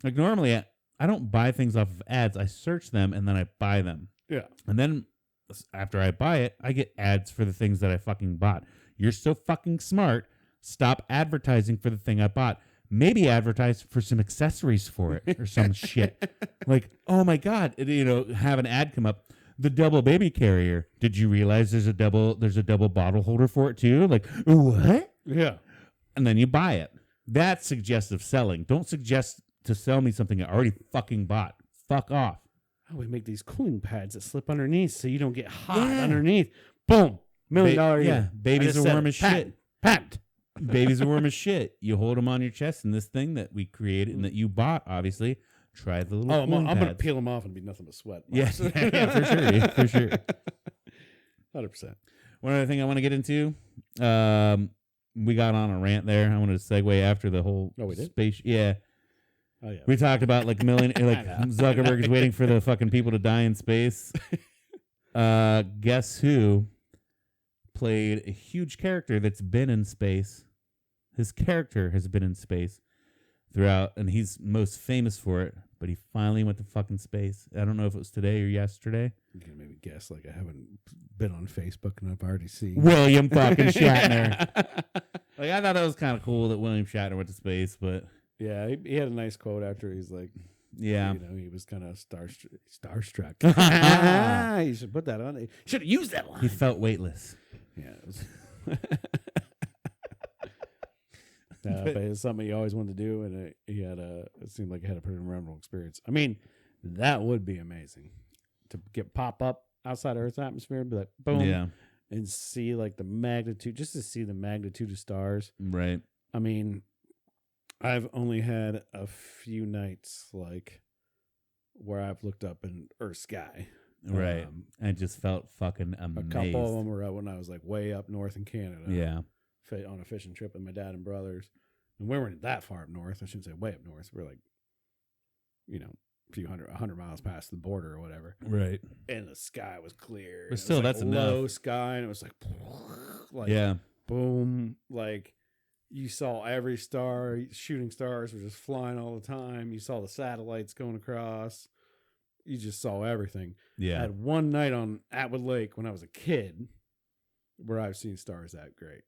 [SPEAKER 1] Like normally, I don't buy things off of ads. I search them and then I buy them.
[SPEAKER 2] Yeah.
[SPEAKER 1] And then after I buy it, I get ads for the things that I fucking bought. You're so fucking smart. Stop advertising for the thing I bought. Maybe advertise for some accessories for it or some shit. Like, oh my God, have an ad come up. The double baby carrier. Did you realize there's a double bottle holder for it too? Like, what?
[SPEAKER 2] Yeah.
[SPEAKER 1] And then you buy it. That's suggestive selling. Don't suggest to sell me something I already fucking bought. Fuck off.
[SPEAKER 2] Oh, we make these cooling pads that slip underneath so you don't get hot underneath. Boom. $1 million.
[SPEAKER 1] Yeah. Babies are warm as shit.
[SPEAKER 2] Patent.
[SPEAKER 1] Babies are warm as shit. You hold them on your chest, and this thing that we created and that you bought, obviously, try the little
[SPEAKER 2] I'm going to peel them off and be nothing but sweat.
[SPEAKER 1] Yeah, for sure. Yeah, for sure.
[SPEAKER 2] 100%.
[SPEAKER 1] One other thing I want to get into, we got on a rant there. I wanted to segue after the whole space. Yeah.
[SPEAKER 2] Oh, yeah.
[SPEAKER 1] We talked about like Zuckerberg is waiting for the fucking people to die in space. Guess who played a huge character that's been in space. His character has been in space throughout, and he's most famous for it. But he finally went to fucking space. I don't know if it was today or yesterday.
[SPEAKER 2] You can maybe guess. Like, I haven't been on Facebook, and I've already seen
[SPEAKER 1] William fucking Shatner. Like, I thought that was kind of cool that William Shatner went to space, but
[SPEAKER 2] yeah, he had a nice quote after. He's like,
[SPEAKER 1] yeah,
[SPEAKER 2] he was kind of starstruck. You should put that on. You should have used that line.
[SPEAKER 1] He felt weightless.
[SPEAKER 2] Yeah, it was. But it's something he always wanted to do, and it seemed like he had a pretty memorable experience. I mean, that would be amazing to pop up outside Earth's atmosphere and be like, boom, and see like the magnitude, just to see the magnitude of stars.
[SPEAKER 1] Right.
[SPEAKER 2] I mean, I've only had a few nights like where I've looked up in Earth's sky.
[SPEAKER 1] Right. And just felt fucking amazed.
[SPEAKER 2] A couple of them were when I was like way up north in Canada.
[SPEAKER 1] Yeah.
[SPEAKER 2] On a fishing trip with my dad and brothers. And we weren't that far up north. I shouldn't say way up north. We're like, a few 100 miles past the border or whatever.
[SPEAKER 1] Right.
[SPEAKER 2] And the sky was clear.
[SPEAKER 1] But still, that's enough.
[SPEAKER 2] Low sky, and it was like
[SPEAKER 1] yeah,
[SPEAKER 2] boom. Like, you saw every star. Shooting stars were just flying all the time. You saw the satellites going across. You just saw everything.
[SPEAKER 1] Yeah.
[SPEAKER 2] I had one night on Atwood Lake when I was a kid where I've seen stars that great.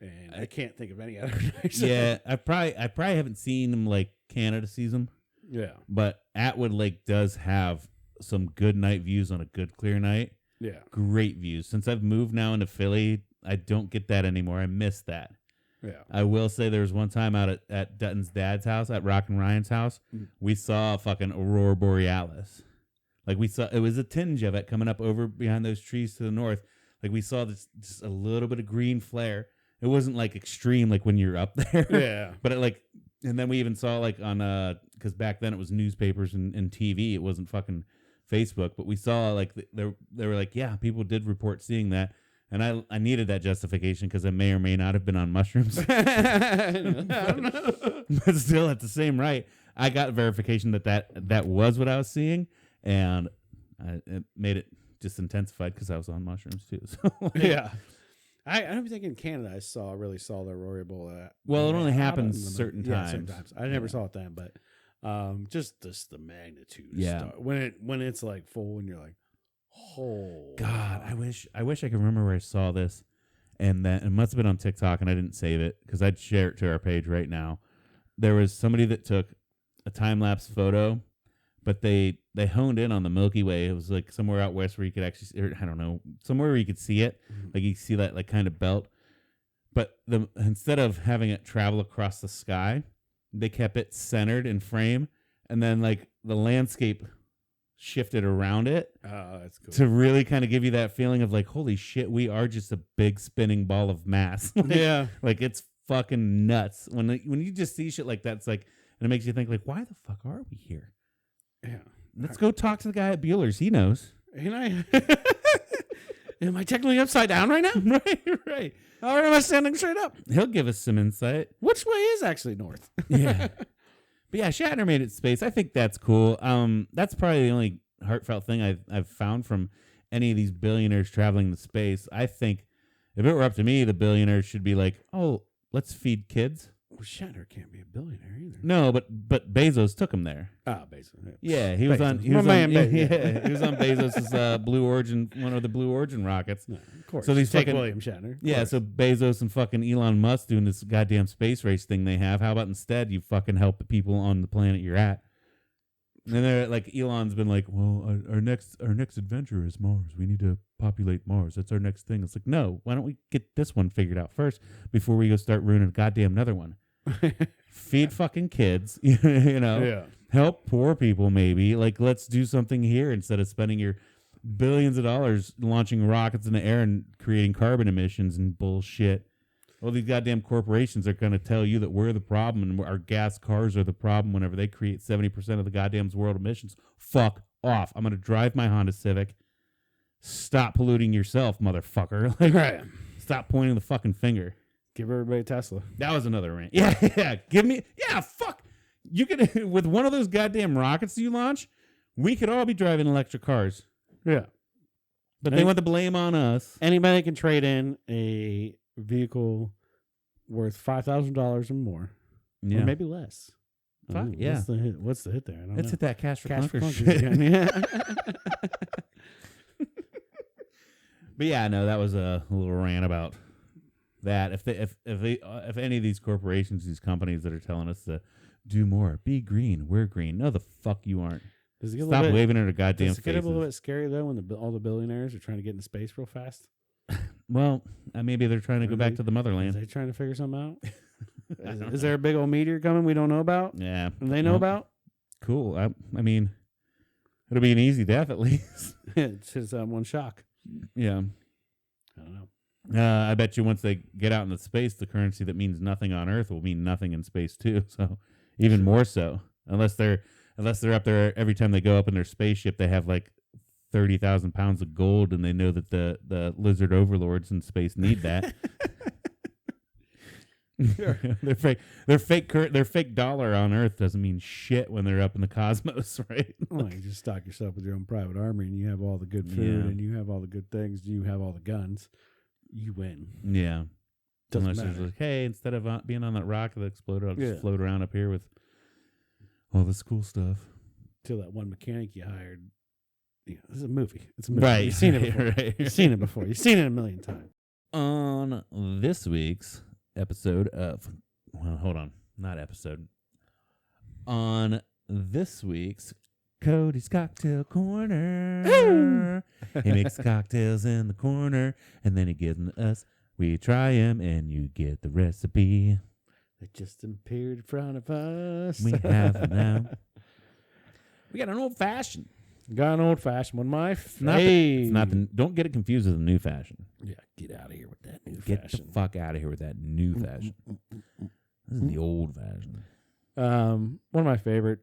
[SPEAKER 2] And I can't think of any other nights.
[SPEAKER 1] Yeah, I probably haven't seen them like Canada sees them.
[SPEAKER 2] Yeah.
[SPEAKER 1] But Atwood Lake does have some good night views on a good clear night.
[SPEAKER 2] Yeah.
[SPEAKER 1] Great views. Since I've moved now into Philly, I don't get that anymore. I miss that.
[SPEAKER 2] Yeah.
[SPEAKER 1] I will say there was one time out at Dutton's dad's house, at Rock and Ryan's house, we saw a fucking Aurora Borealis. Like, we saw, it was a tinge of it coming up over behind those trees to the north. Like, we saw this, just a little bit of green flare. It wasn't like extreme, like when you're up there.
[SPEAKER 2] Yeah.
[SPEAKER 1] But and then we even saw like on, because back then it was newspapers and TV. It wasn't fucking Facebook. But we saw like, they were like, yeah, people did report seeing that. And I needed that justification because I may or may not have been on mushrooms. But still, at the same rate, I got verification that was what I was seeing. And it made it just intensified because I was on mushrooms too. So
[SPEAKER 2] yeah. I don't think in Canada I really saw the Aurora Borealis.
[SPEAKER 1] Well, it only happens certain times.
[SPEAKER 2] Certain times. I never saw it then, but just the magnitude.
[SPEAKER 1] Yeah.
[SPEAKER 2] When it's like full and you're like, oh
[SPEAKER 1] God, I wish I could remember where I saw this, and that it must have been on TikTok, and I didn't save it because I'd share it to our page right now. There was somebody that took a time lapse photo, but they honed in on the Milky Way. It was like somewhere out west where you could actually, or I don't know, somewhere where you could see it. Mm-hmm. Like you see that like kind of belt. But instead of having it travel across the sky, they kept it centered in frame, and then like the landscape shifted around it.
[SPEAKER 2] Oh, that's cool.
[SPEAKER 1] To really kind of give you that feeling of like, holy shit, we are just a big spinning ball of mass.
[SPEAKER 2] Yeah.
[SPEAKER 1] Like it's fucking nuts. When you just see shit like that, it's like, and it makes you think like, why the fuck are we here?
[SPEAKER 2] Yeah.
[SPEAKER 1] Let's go talk to the guy at Bueller's. He knows.
[SPEAKER 2] Am I technically upside down right now?
[SPEAKER 1] Right.
[SPEAKER 2] Or am I standing straight up?
[SPEAKER 1] He'll give us some insight.
[SPEAKER 2] Which way is actually north?
[SPEAKER 1] Yeah. But yeah, Shatner made it to space. I think that's cool. That's probably the only heartfelt thing I've found from any of these billionaires traveling to space. I think if it were up to me, the billionaires should be like, oh, let's feed kids.
[SPEAKER 2] Well, Shatner can't be a billionaire either.
[SPEAKER 1] No, but Bezos took him there.
[SPEAKER 2] Ah, Bezos.
[SPEAKER 1] Yeah, he was on. He was on Bezos's Blue Origin, one of the Blue Origin rockets.
[SPEAKER 2] No, of course.
[SPEAKER 1] So these
[SPEAKER 2] take
[SPEAKER 1] fucking
[SPEAKER 2] William Shatner.
[SPEAKER 1] Yeah, so Bezos and fucking Elon Musk doing this goddamn space race thing they have. How about instead you fucking help the people on the planet you're at? And they're like, Elon's been like, well, our next adventure is Mars. We need to populate Mars. That's our next thing. It's like, no, why don't we get this one figured out first before we go start ruining a goddamn another one? Feed fucking kids, you know.
[SPEAKER 2] Yeah.
[SPEAKER 1] Help poor people, maybe. Like, let's do something here instead of spending your billions of dollars launching rockets in the air and creating carbon emissions and bullshit. All these goddamn corporations are going to tell you that we're the problem and our gas cars are the problem whenever they create 70% of the goddamn world emissions. Fuck off. I'm going to drive my Honda Civic. Stop polluting yourself, motherfucker. Like,
[SPEAKER 2] right.
[SPEAKER 1] Stop pointing the fucking finger.
[SPEAKER 2] Give everybody a Tesla.
[SPEAKER 1] That was another rant. Yeah. Give me, fuck. You could, with one of those goddamn rockets you launch, we could all be driving electric cars.
[SPEAKER 2] Yeah.
[SPEAKER 1] But they want the blame on us.
[SPEAKER 2] Anybody can trade in a vehicle worth $5,000 or more, or maybe less.
[SPEAKER 1] Yeah.
[SPEAKER 2] What's the hit there? I don't know.
[SPEAKER 1] Hit that cash for clunkers
[SPEAKER 2] shit. Yeah.
[SPEAKER 1] But yeah, no, that was a little rant about that. If any of these corporations, these companies that are telling us to do more, be green, we're green. No, the fuck you aren't. Stop waving at our goddamn faces.
[SPEAKER 2] Does it get a little bit scary though when all the billionaires are trying to get into space real fast?
[SPEAKER 1] Well, maybe they're trying to go back to the motherland.
[SPEAKER 2] Are they trying to figure something out? Is there a big old meteor coming we don't know about?
[SPEAKER 1] Yeah.
[SPEAKER 2] And they know about?
[SPEAKER 1] Cool. I mean, it'll be an easy death at least.
[SPEAKER 2] It's just one shock.
[SPEAKER 1] Yeah.
[SPEAKER 2] I don't know.
[SPEAKER 1] I bet you once they get out into space, the currency that means nothing on Earth will mean nothing in space too. So even more so, unless they're up there every time they go up in their spaceship, they have like 30,000 pounds of gold, and they know that the lizard overlords in space need that. Sure. Their fake dollar on Earth doesn't mean shit when they're up in the cosmos, right?
[SPEAKER 2] Well, you just stock yourself with your own private army, and you have all the good food, and you have all the good things, and you have all the guns. You win.
[SPEAKER 1] Yeah.
[SPEAKER 2] Doesn't
[SPEAKER 1] Unless
[SPEAKER 2] matter.
[SPEAKER 1] it's like, hey, instead of being on that rocket that exploded, I'll just float around up here with all this cool stuff.
[SPEAKER 2] Till that one mechanic you hired. This is a movie. It's a movie.
[SPEAKER 1] Right.
[SPEAKER 2] You've seen it before.
[SPEAKER 1] Right.
[SPEAKER 2] You've seen it before. You've seen it a million times.
[SPEAKER 1] On this week's episode of, well, hold on, not episode. On this week's Cody's Cocktail Corner, he makes cocktails in the corner, and then he gives them to us. We try them, and you get the recipe.
[SPEAKER 2] They just appeared in front of us.
[SPEAKER 1] We have them now. We got an old fashioned.
[SPEAKER 2] Got an old fashioned one. My favorite.
[SPEAKER 1] Don't get it confused with a new fashion.
[SPEAKER 2] Yeah, get out of here with that new
[SPEAKER 1] Get
[SPEAKER 2] fashion.
[SPEAKER 1] the fuck out of here with that new fashion. This is the old fashion.
[SPEAKER 2] One of my favorite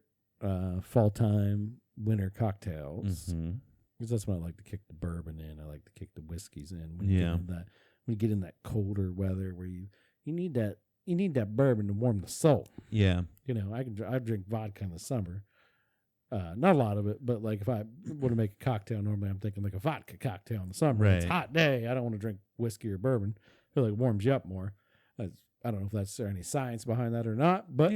[SPEAKER 2] fall time winter cocktails.
[SPEAKER 1] Mm-hmm.
[SPEAKER 2] Because that's when I like to kick the bourbon in. I like to kick the whiskeys in. When you get in that colder weather where you need that bourbon to warm the soul.
[SPEAKER 1] Yeah.
[SPEAKER 2] I drink vodka in the summer. Not a lot of it, but like if I want to make a cocktail, normally I'm thinking like a vodka cocktail in the summer.
[SPEAKER 1] Right.
[SPEAKER 2] It's a hot day. I don't want to drink whiskey or bourbon. I feel like it warms you up more. I don't know if that's any science behind that or not, but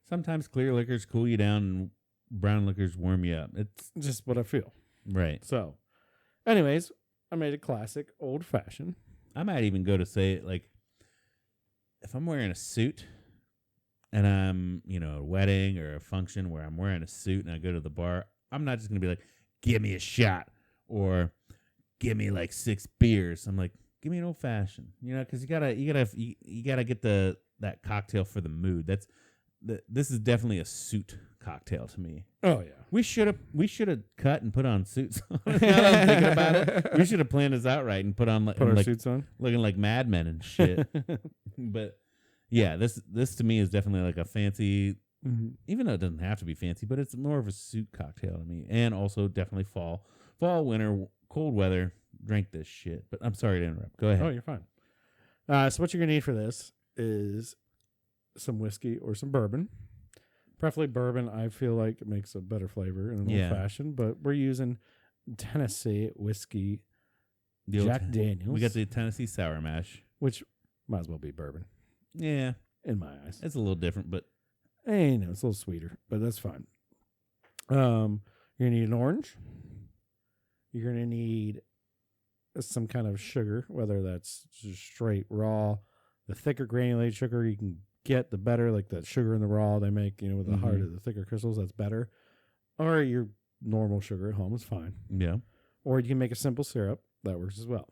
[SPEAKER 1] sometimes clear liquors cool you down and brown liquors warm you up. It's
[SPEAKER 2] just what I feel.
[SPEAKER 1] Right.
[SPEAKER 2] So, anyways, I made a classic old fashioned.
[SPEAKER 1] I might even go to say like if I'm wearing a suit and I'm, a wedding or a function where I'm wearing a suit and I go to the bar, I'm not just going to be like, give me a shot or give me like 6 beers. I'm like, give me an old fashioned, because you gotta get that cocktail for the mood. This is definitely a suit cocktail to me.
[SPEAKER 2] Oh yeah,
[SPEAKER 1] we should have cut and put on suits. Now that I'm thinking about it, we should have planned this out right and put our
[SPEAKER 2] suits on,
[SPEAKER 1] looking like madmen and shit. But yeah, this to me is definitely like a fancy, even though it doesn't have to be fancy, but it's more of a suit cocktail to me, and also definitely fall, winter, cold weather. Drink this shit. But I'm sorry to interrupt. Go ahead.
[SPEAKER 2] Oh, you're fine. So what you're going to need for this is some whiskey or some bourbon. Preferably bourbon. I feel like it makes a better flavor in an old-fashioned. But we're using Tennessee whiskey, Jack Daniels.
[SPEAKER 1] We got the Tennessee Sour Mash.
[SPEAKER 2] Which might as well be bourbon.
[SPEAKER 1] Yeah.
[SPEAKER 2] In my eyes.
[SPEAKER 1] It's a little different, but...
[SPEAKER 2] it's a little sweeter, but that's fine. You're going to need an orange. You're going to need some kind of sugar, whether that's just straight raw. The thicker granulated sugar you can get, the better. Like the sugar in the raw they make, with the heart of the thicker crystals, that's better. Or your normal sugar at home is fine.
[SPEAKER 1] Yeah.
[SPEAKER 2] Or you can make a simple syrup. That works as well.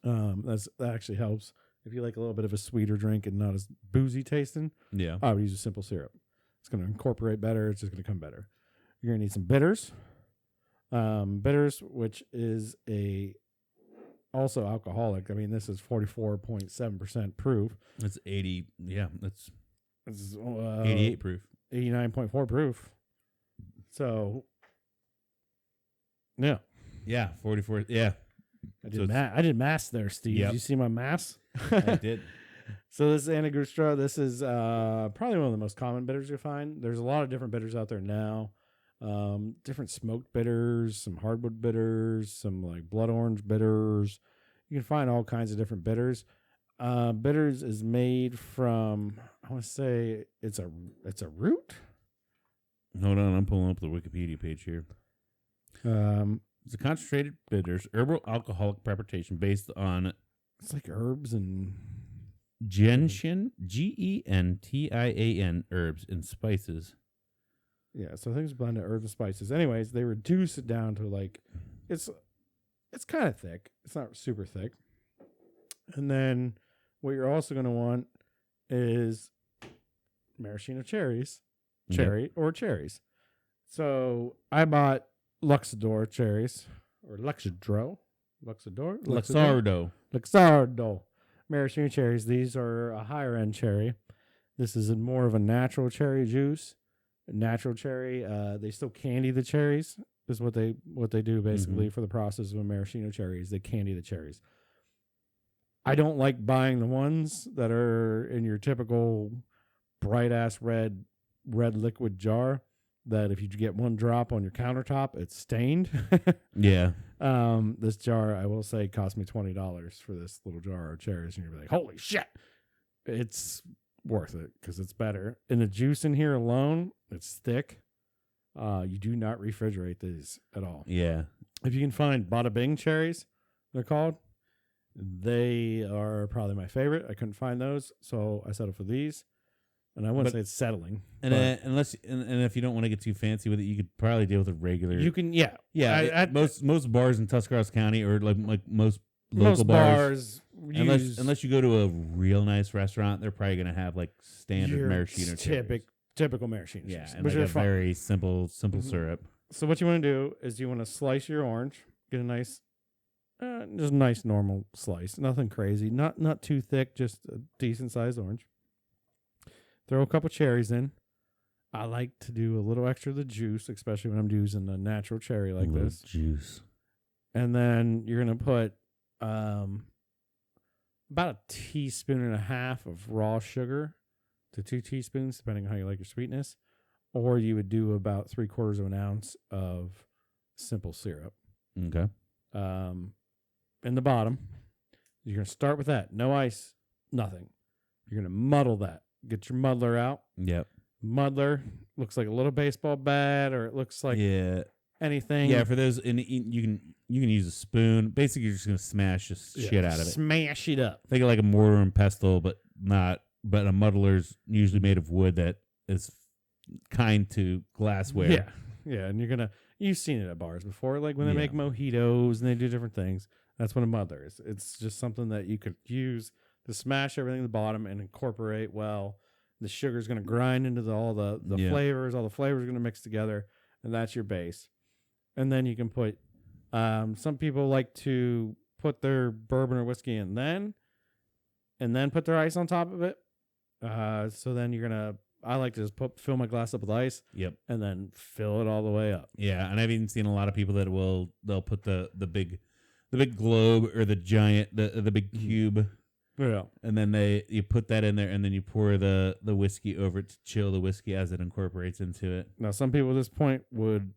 [SPEAKER 2] That actually helps if you like a little bit of a sweeter drink and not as boozy tasting.
[SPEAKER 1] Yeah.
[SPEAKER 2] I would use a simple syrup. It's going to incorporate better. It's just going to come better. You're going to need some bitters. Bitters, which is also alcoholic. I mean, this is 44.7% proof.
[SPEAKER 1] It's 80. Yeah, it's
[SPEAKER 2] 88
[SPEAKER 1] proof.
[SPEAKER 2] 89.4 proof. So, yeah.
[SPEAKER 1] Yeah, 44. Yeah.
[SPEAKER 2] I did math there, Steve. Did you see my math?
[SPEAKER 1] I did.
[SPEAKER 2] So this is Angostura. This is probably one of the most common bitters you'll find. There's a lot of different bitters out there now. different smoked bitters, some hardwood bitters, some like blood orange bitters. You can find all kinds of different bitters. Bitters is made from, I want to say it's a root.
[SPEAKER 1] Hold on, I'm pulling up the Wikipedia page here. It's a concentrated bitters, herbal alcoholic preparation based on.
[SPEAKER 2] It's like herbs and
[SPEAKER 1] gentian, GENTIAN, herbs and spices.
[SPEAKER 2] Yeah, so I think it's a blend of herbs and spices. Anyways, they reduce it down to like, it's kind of thick. It's not super thick. And then what you're also going to want is maraschino cherries, or cherries. So I bought Luxador cherries, or Luxardo. Maraschino cherries. These are a higher end cherry. This is more of a natural cherry juice. Natural cherry. They still candy the cherries. Is what they do basically for the process of a maraschino cherries. They candy the cherries. I don't like buying the ones that are in your typical bright ass red liquid jar. That if you get one drop on your countertop, it's stained.
[SPEAKER 1] Yeah.
[SPEAKER 2] This jar, I will say, cost me $20 for this little jar of cherries, and you're like, holy shit! It's worth it because it's better. And the juice in here alone, it's thick. You do not refrigerate these at all.
[SPEAKER 1] Yeah.
[SPEAKER 2] If you can find Bada Bing cherries, they're called. They are probably my favorite. I couldn't find those, so I settled for these. And I wouldn't say it's settling.
[SPEAKER 1] And if you don't want to get too fancy with it, you could probably deal with a regular.
[SPEAKER 2] You can, yeah.
[SPEAKER 1] Most bars in Tuscarawas County, or like most local bars unless you go to a real nice restaurant, they're probably going to have like standard maraschino
[SPEAKER 2] typical maraschino.
[SPEAKER 1] Yeah, and like a very simple syrup.
[SPEAKER 2] So what you want to do is you want to slice your orange, get a nice, just a nice normal slice, nothing crazy, not too thick, just a decent sized orange. Throw a couple cherries in. I like to do a little extra of the juice, especially when I'm using a natural cherry like this.
[SPEAKER 1] Juice.
[SPEAKER 2] And then you're going to put about a teaspoon and a half of raw sugar to 2 teaspoons, depending on how you like your sweetness. Or you would do about 3/4 of an ounce of simple syrup.
[SPEAKER 1] Okay.
[SPEAKER 2] In the bottom, you're going to start with that. No ice, nothing. You're going to muddle that. Get your muddler out.
[SPEAKER 1] Yep.
[SPEAKER 2] Muddler looks like a little baseball bat, or it looks like anything.
[SPEAKER 1] Yeah, for those, and you can use a spoon. Basically, you're just gonna smash the shit out of it.
[SPEAKER 2] Smash it up.
[SPEAKER 1] Think of like a mortar and pestle, but not. But a muddler's usually made of wood that is kind to glassware.
[SPEAKER 2] Yeah, yeah, and you've seen it at bars before, like when they make mojitos and they do different things. That's what a muddler is. It's just something that you could use to smash everything at the bottom and incorporate well. The sugar's going to grind into all the flavors. All the flavors are going to mix together, and that's your base. And then you can put, some people like to put their bourbon or whiskey in then, and then put their ice on top of it. So then I like to just fill my glass up with ice.
[SPEAKER 1] Yep.
[SPEAKER 2] And then fill it all the way up.
[SPEAKER 1] Yeah, and I've even seen a lot of people that they'll put the big globe or the giant the big cube.
[SPEAKER 2] Yeah,
[SPEAKER 1] and then you put that in there, and then you pour the whiskey over it to chill the whiskey as it incorporates into it.
[SPEAKER 2] Now, some people at this point would,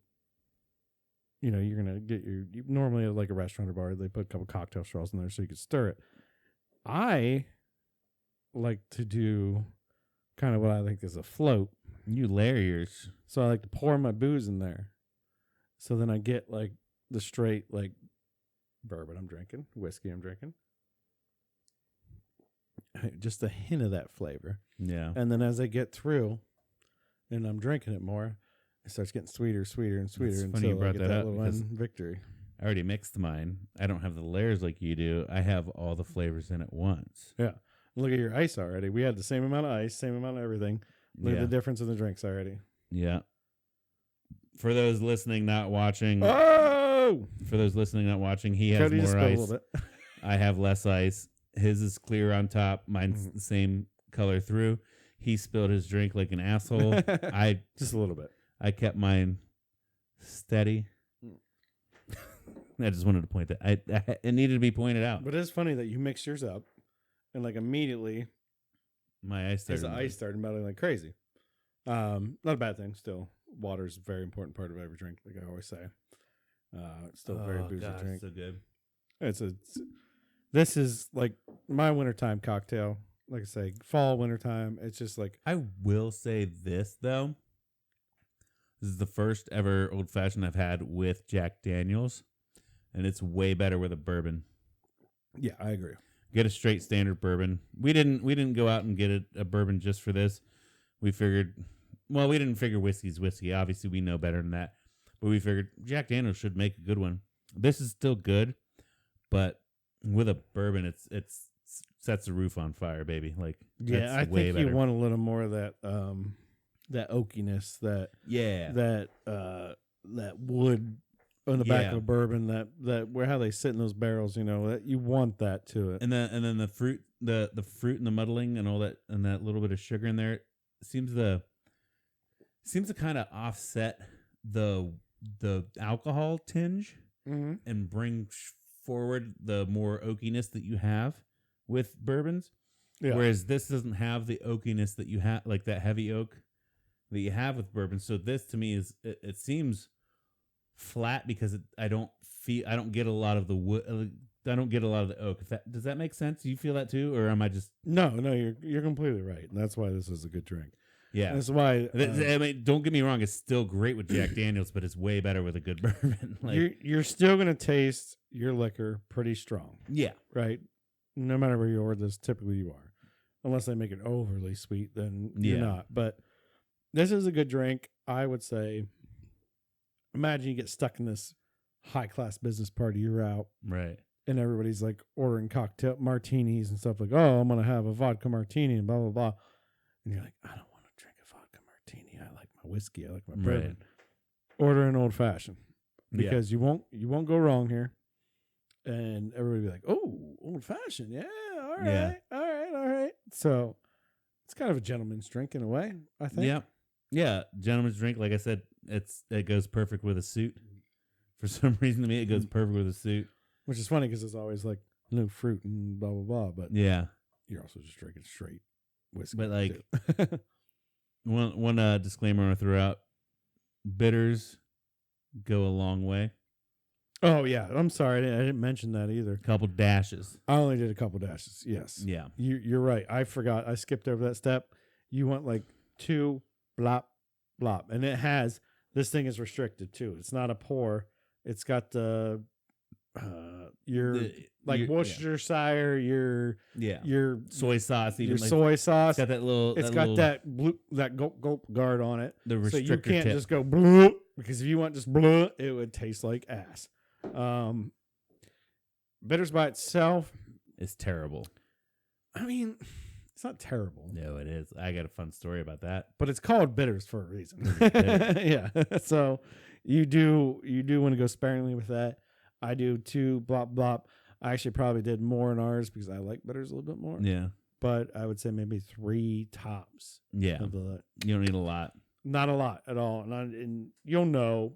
[SPEAKER 2] you're gonna get normally at like a restaurant or bar, they put a couple cocktail straws in there so you can stir it. I like to do kind of what I think is a float.
[SPEAKER 1] You layer yours,
[SPEAKER 2] so I like to pour my booze in there. So then I get like the straight like bourbon I'm drinking, whiskey I'm drinking. Just a hint of that flavor.
[SPEAKER 1] Yeah.
[SPEAKER 2] And then as I get through and I'm drinking it more, it starts getting sweeter and sweeter until I get that little victory.
[SPEAKER 1] I already mixed mine. I don't have the layers like you do. I have all the flavors in at once.
[SPEAKER 2] Yeah. Look at your ice already. We had the same amount of ice, same amount of everything. Look at the difference in the drinks already.
[SPEAKER 1] Yeah. For those listening, not watching.
[SPEAKER 2] Oh!
[SPEAKER 1] For those listening, not watching, he has
[SPEAKER 2] Cody
[SPEAKER 1] more ice.
[SPEAKER 2] A little bit.
[SPEAKER 1] I have less ice. His is clear on top. Mine's the same color through. He spilled his drink like an asshole. I
[SPEAKER 2] just a little bit.
[SPEAKER 1] I kept mine steady. I just wanted to point that. It needed to be pointed out.
[SPEAKER 2] But it's funny that you mix yours up, and like immediately,
[SPEAKER 1] my ice started.
[SPEAKER 2] His ice started melting like crazy. Not a bad thing. Still water is a very important part of every drink, like I always say. It's still a very boozy drink.
[SPEAKER 1] So good.
[SPEAKER 2] This is like my wintertime cocktail. Like I say, fall, wintertime. It's just like...
[SPEAKER 1] I will say this, though. This is the first ever old fashioned I've had with Jack Daniels, and it's way better with a bourbon.
[SPEAKER 2] Yeah, I agree.
[SPEAKER 1] Get a straight standard bourbon. We didn't go out and get a bourbon just for this. We figured, well, we didn't figure whiskey's whiskey. Obviously, we know better than that. But we figured Jack Daniels should make a good one. This is still good, but with a bourbon, it's sets the roof on fire, baby. Like,
[SPEAKER 2] yeah, I think you want a little more of that that oakiness, that wood on the back of a bourbon, that where how they sit in those barrels, that you want that to it.
[SPEAKER 1] And then the fruit, the fruit and the muddling and all that, and that little bit of sugar in there seems to kind of offset the alcohol tinge and bring forward the more oakiness that you have with bourbons. Yeah. Whereas this doesn't have the oakiness that you have, like that heavy oak that you have with bourbon. So this to me is, it seems flat because I don't get a lot of the wood. I don't get a lot of the oak. Does that make sense? Do you feel that too, or am I just?
[SPEAKER 2] No, you're completely right, and that's why this is a good drink.
[SPEAKER 1] Yeah,
[SPEAKER 2] that's why.
[SPEAKER 1] I mean, don't get me wrong; it's still great with Jack Daniels, but it's way better with a good bourbon. Like,
[SPEAKER 2] you're still gonna taste your liquor pretty strong.
[SPEAKER 1] Yeah,
[SPEAKER 2] right. No matter where you order this, typically you are, unless they make it overly sweet, then you're not. But this is a good drink, I would say. Imagine you get stuck in this high-class business party, you're out.
[SPEAKER 1] Right.
[SPEAKER 2] And everybody's like ordering cocktail martinis and stuff like, oh, I'm going to have a vodka martini and blah, blah, blah. And you're like, I don't want to drink a vodka martini. I like my whiskey. I like my bourbon. Right. Order an old fashioned because you won't go wrong here. And everybody be like, oh, old fashioned. Yeah. All right. Yeah. All right. So it's kind of a gentleman's drink in a way, I think.
[SPEAKER 1] Yeah. Yeah. Gentleman's drink. Like I said, it goes perfect with a suit. For some reason to me, it goes perfect with a suit.
[SPEAKER 2] Which is funny because it's always like no fruit and blah, blah, blah. But
[SPEAKER 1] yeah,
[SPEAKER 2] you're also just drinking straight whiskey.
[SPEAKER 1] But like, one disclaimer I want to throw out: bitters go a long way.
[SPEAKER 2] Oh yeah, I'm sorry, I didn't mention that either.
[SPEAKER 1] A couple dashes.
[SPEAKER 2] I only did a couple dashes. Yes.
[SPEAKER 1] Yeah.
[SPEAKER 2] You're right. I forgot. I skipped over that step. You want like 2 blop blop, and this thing is restricted too. It's not a pour. It's got the. Worcestershire, your
[SPEAKER 1] soy sauce,
[SPEAKER 2] even your soy sauce.
[SPEAKER 1] It's got that little.
[SPEAKER 2] It's got that gulp guard on it.
[SPEAKER 1] The restrictor
[SPEAKER 2] so you can't
[SPEAKER 1] tip.
[SPEAKER 2] Just go bloop, because if you went just bloop, it would taste like ass. Bitters by itself
[SPEAKER 1] is terrible.
[SPEAKER 2] I mean, it's not terrible.
[SPEAKER 1] No, it is. I got a fun story about that.
[SPEAKER 2] But it's called bitters for a reason. Yeah. So you do want to go sparingly with that. I do 2 blop blop. I actually probably did more in ours because I like bitters a little bit more.
[SPEAKER 1] Yeah.
[SPEAKER 2] But I would say maybe 3 tops.
[SPEAKER 1] Yeah. You don't need a lot.
[SPEAKER 2] Not a lot at all. And you'll know.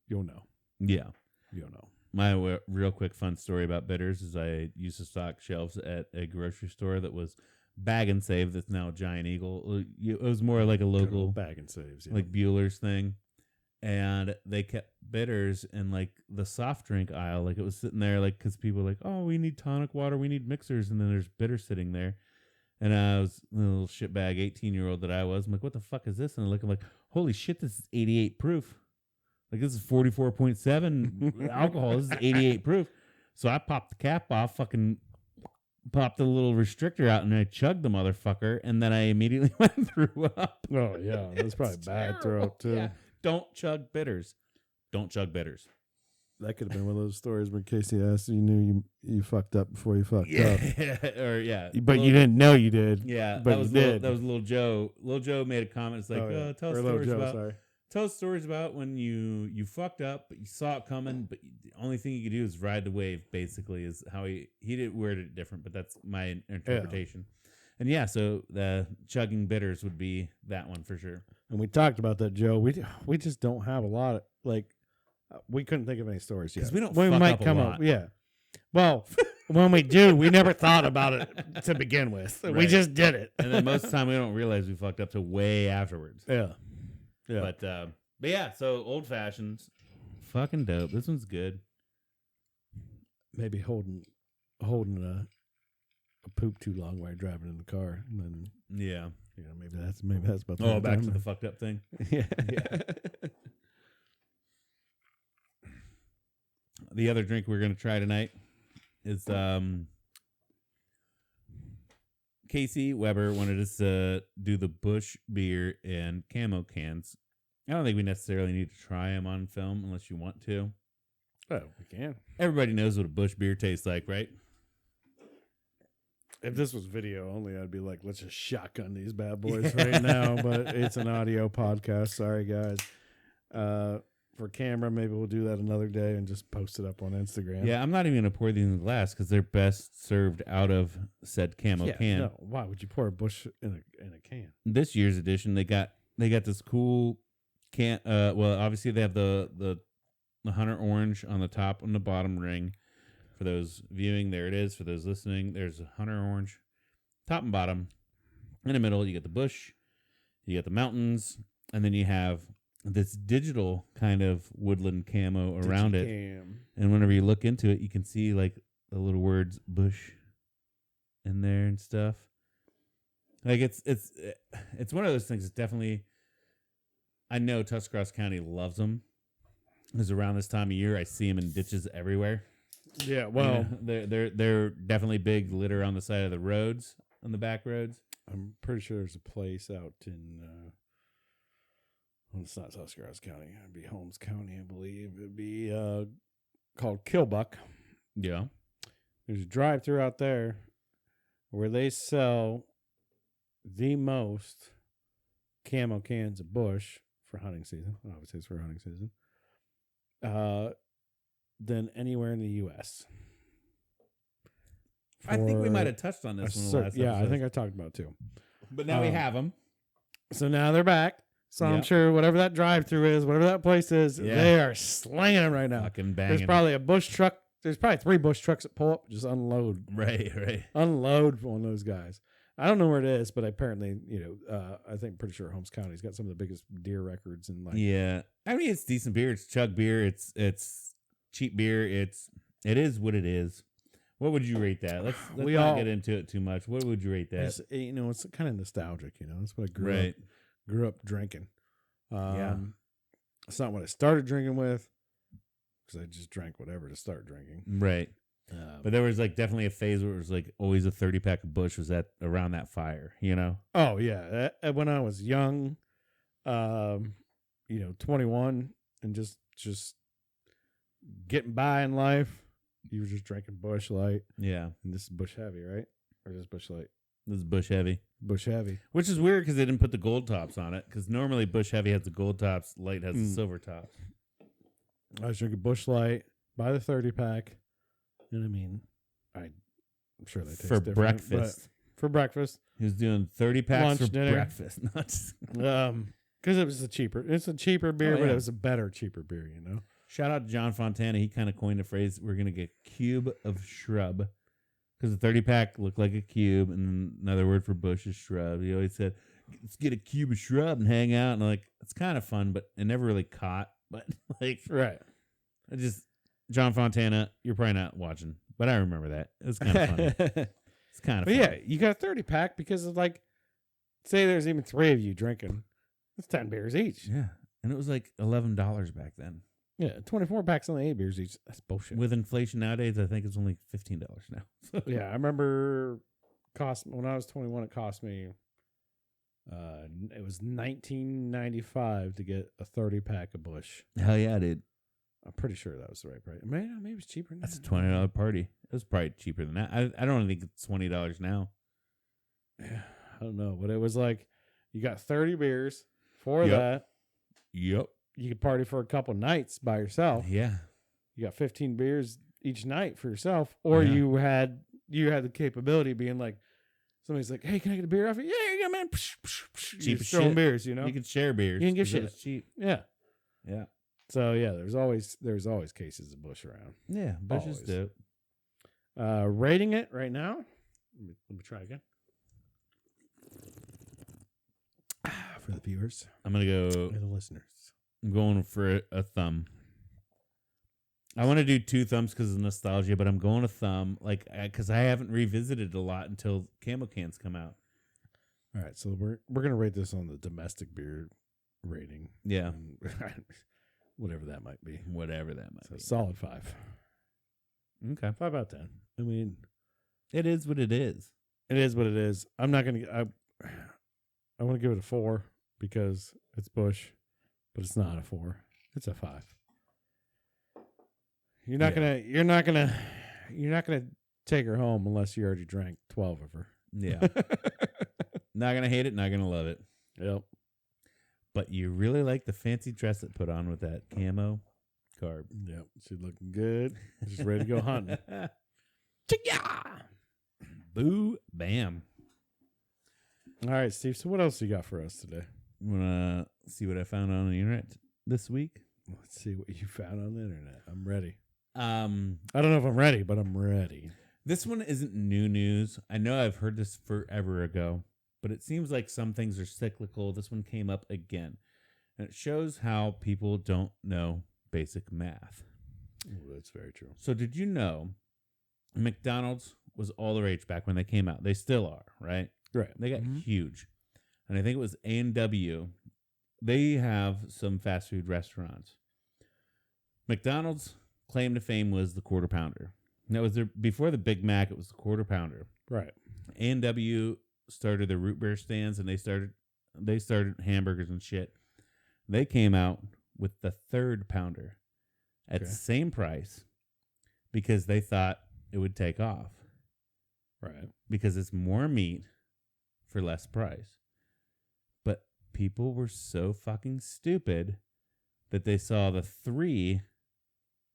[SPEAKER 1] Yeah.
[SPEAKER 2] You'll know.
[SPEAKER 1] My real quick fun story about bitters is I used to stock shelves at a grocery store that was Bag and Save. That's now Giant Eagle. It was more like a local
[SPEAKER 2] Bag and Saves, yeah.
[SPEAKER 1] Like Bueller's thing. And they kept bitters in like the soft drink aisle. Like it was sitting there, like, because people were like, oh, we need tonic water, we need mixers. And then there's bitter sitting there. And I was a little shitbag 18-year-old that I was. I'm like, what the fuck is this? And I look, I'm like, holy shit, this is 88 proof. Like, this is 44.7 alcohol. This is 88 proof. So I popped the cap off, fucking popped the little restrictor out, and I chugged the motherfucker. And then I immediately went and threw up.
[SPEAKER 2] Oh, yeah. That's probably bad throat, too. Yeah.
[SPEAKER 1] Don't chug bitters. Don't chug bitters.
[SPEAKER 2] That could have been one of those stories where Casey asked you knew you fucked up before you fucked up. But you didn't know you did.
[SPEAKER 1] Yeah,
[SPEAKER 2] but you did.
[SPEAKER 1] That was Little Joe. Little Joe made a comment. It's like, tell stories about when you fucked up, but you saw it coming, but the only thing you could do is ride the wave, basically, is how he did word it different, but that's my interpretation. Yeah. And yeah, so the chugging bitters would be that one for sure.
[SPEAKER 2] And we talked about that, Joe. We just don't have a lot of, like, we couldn't think of any stories yet.
[SPEAKER 1] Because we don't fuck up a lot.
[SPEAKER 2] Yeah. Well, when we do, we never thought about it to begin with. Right. We just did it.
[SPEAKER 1] And then most of the time we don't realize we fucked up till way afterwards.
[SPEAKER 2] Yeah.
[SPEAKER 1] But yeah, so old fashions, fucking dope. This one's good.
[SPEAKER 2] Maybe holding a poop too long while you're driving in the car, and then maybe that's about.
[SPEAKER 1] Oh, back to the fucked up thing.
[SPEAKER 2] Yeah.
[SPEAKER 1] The other drink we're gonna try tonight is Casey Weber wanted us to do the Busch beer and camo cans. I don't think we necessarily need to try them on film unless you want to.
[SPEAKER 2] Oh, we can.
[SPEAKER 1] Everybody knows what a Busch beer tastes like, right?
[SPEAKER 2] If this was video only, I'd be like, let's just shotgun these bad boys right now. But it's an audio podcast. Sorry, guys. For camera, maybe we'll do that another day and just post it up on Instagram.
[SPEAKER 1] Yeah, I'm not even going to pour these in the glass because they're best served out of said camo can.
[SPEAKER 2] No, why would you pour a Busch in a can?
[SPEAKER 1] This year's edition, they got this cool can. Well, obviously they have the Hunter Orange on the top and the bottom ring. For those viewing, there it is. For those listening, there's a Hunter Orange, top and bottom. In the middle, you get the Busch, you get the mountains, and then you have this digital kind of woodland camo around it. And whenever you look into it, you can see like the little words Busch in there and stuff. Like it's one of those things. It's definitely. I know Tuscarawas County loves them because around this time of year, I see them in ditches everywhere.
[SPEAKER 2] Yeah, well,
[SPEAKER 1] they're definitely big litter on the side of the roads, on the back roads.
[SPEAKER 2] I'm pretty sure there's a place out in. Well, it's not Tuscarawas County. It'd be Holmes County, I believe. It'd be called Killbuck.
[SPEAKER 1] Yeah.
[SPEAKER 2] There's a drive-thru out there where they sell the most camo cans of Busch for hunting season. Obviously, it's for hunting season. Than anywhere in the U.S.
[SPEAKER 1] I think we might have touched on this one last episode.
[SPEAKER 2] Yeah, I think I talked about it too.
[SPEAKER 1] But now we have them.
[SPEAKER 2] So now they're back. So I'm sure whatever that drive-thru is, whatever that place is, they are slinging them right now.
[SPEAKER 1] Fucking banging.
[SPEAKER 2] There's probably a Busch truck. There's probably 3 Busch trucks that pull up, just unload.
[SPEAKER 1] Right.
[SPEAKER 2] Unload one of those guys. I don't know where it is, but apparently, I think pretty sure Holmes County's got some of the biggest deer records in like.
[SPEAKER 1] Yeah, I mean it's decent beer. It's chug beer. It's cheap beer. It is what it is. What would you rate that? Let's not get into it too much. What would you rate that?
[SPEAKER 2] It's kind of nostalgic. That's what I grew up drinking. It's not what I started drinking with because I just drank whatever to start drinking.
[SPEAKER 1] Right. But there was like definitely a phase where it was like always a 30-pack of Busch was around that fire,
[SPEAKER 2] Oh yeah. When I was young, 21 and just getting by in life, you were just drinking Busch Light.
[SPEAKER 1] Yeah.
[SPEAKER 2] And this is Busch Heavy, right? Or is this Busch Light?
[SPEAKER 1] This is Busch Heavy.
[SPEAKER 2] Busch Heavy.
[SPEAKER 1] Which is weird because they didn't put the gold tops on it. Because normally Busch Heavy has the gold tops, Light has the silver tops.
[SPEAKER 2] I was drinking Busch Light by the 30-pack. And I mean, I'm sure they taste
[SPEAKER 1] for
[SPEAKER 2] different.
[SPEAKER 1] Breakfast.
[SPEAKER 2] For breakfast.
[SPEAKER 1] He was doing 30 packs
[SPEAKER 2] Lunch,
[SPEAKER 1] for
[SPEAKER 2] dinner.
[SPEAKER 1] breakfast.
[SPEAKER 2] Because it was it's a cheaper beer, but it was a better, cheaper beer,
[SPEAKER 1] Shout out to John Fontana. He kind of coined the phrase, we're going to get cube of shrub. Because the 30-pack looked like a cube, and another word for Busch is shrub. He always said, let's get a cube of shrub and hang out. And it's kind of fun, but it never really caught. But
[SPEAKER 2] right.
[SPEAKER 1] John Fontana, you're probably not watching, but I remember that. It was kind of funny. It's kind of
[SPEAKER 2] funny.
[SPEAKER 1] Yeah,
[SPEAKER 2] you got a 30-pack because of say there's even 3 of you drinking. It's 10 beers each.
[SPEAKER 1] Yeah. And it was like $11 back then.
[SPEAKER 2] Yeah, 24 packs, only 8 beers each. That's bullshit.
[SPEAKER 1] With inflation nowadays, I think it's only $15 now.
[SPEAKER 2] Yeah, I remember when I was 21, it cost me, it was $19.95 to get a 30-pack of Busch.
[SPEAKER 1] Hell yeah, dude.
[SPEAKER 2] I'm pretty sure that was the right price. Maybe it was cheaper now.
[SPEAKER 1] That's a $20 party. It was probably cheaper than that. I don't think it's $20 now.
[SPEAKER 2] Yeah, I don't know, but it was like you got 30 beers for that.
[SPEAKER 1] Yep.
[SPEAKER 2] You could party for a couple nights by yourself.
[SPEAKER 1] Yeah.
[SPEAKER 2] You got 15 beers each night for yourself, or you had the capability of being like, somebody's like, "Hey, can I get a beer off you?" Yeah, man.
[SPEAKER 1] Cheap as
[SPEAKER 2] shit. Beers,
[SPEAKER 1] You can share beers.
[SPEAKER 2] You can give shit.
[SPEAKER 1] It's cheap.
[SPEAKER 2] Yeah.
[SPEAKER 1] Yeah.
[SPEAKER 2] So yeah, there's always cases of Busch around.
[SPEAKER 1] Yeah, Busch is dope.
[SPEAKER 2] Rating it right now. Let me try again. For for the viewers.
[SPEAKER 1] I'm going to go.
[SPEAKER 2] For the listeners.
[SPEAKER 1] I'm going for a thumb. I want to do 2 thumbs because of nostalgia, but I'm going a thumb, like, because I haven't revisited a lot until camo cans come out.
[SPEAKER 2] All right, so we're gonna rate this on the domestic beer rating.
[SPEAKER 1] Yeah,
[SPEAKER 2] whatever that might be.
[SPEAKER 1] Whatever that might be.
[SPEAKER 2] Solid 5.
[SPEAKER 1] Okay,
[SPEAKER 2] 5 out of 10. I mean,
[SPEAKER 1] it is what it is.
[SPEAKER 2] It is what it is. I'm not gonna. I want to give it a 4 because it's Busch, but it's not a 4. It's a 5. You're not gonna take her home unless you already drank 12 of her.
[SPEAKER 1] Yeah. Not gonna hate it, not gonna love it.
[SPEAKER 2] Yep.
[SPEAKER 1] But you really like the fancy dress it put on with that camo carb.
[SPEAKER 2] Yep. She's looking good. She's ready to go hunting.
[SPEAKER 1] Boo bam.
[SPEAKER 2] All right, Steve. So what else you got for us today?
[SPEAKER 1] Wanna see what I found on the internet this week?
[SPEAKER 2] Let's see what you found on the internet. I'm ready.
[SPEAKER 1] I
[SPEAKER 2] don't know if I'm ready, but I'm ready.
[SPEAKER 1] This one isn't new news. I know I've heard this forever ago, but it seems like some things are cyclical. This one came up again, and it shows how people don't know basic math.
[SPEAKER 2] Oh, that's very true.
[SPEAKER 1] So did you know McDonald's was all the rage back when they came out? They still are, right?
[SPEAKER 2] Right.
[SPEAKER 1] They got huge. And I think it was A&W. They have some fast food restaurants. McDonald's claim to fame was the Quarter Pounder. That was their, before the Big Mac, it was the Quarter Pounder.
[SPEAKER 2] Right.
[SPEAKER 1] A&W started the root beer stands, and they started hamburgers and shit. They came out with the Third Pounder at the same price because they thought it would take off.
[SPEAKER 2] Right.
[SPEAKER 1] Because it's more meat for less price. But people were so fucking stupid that they saw the 3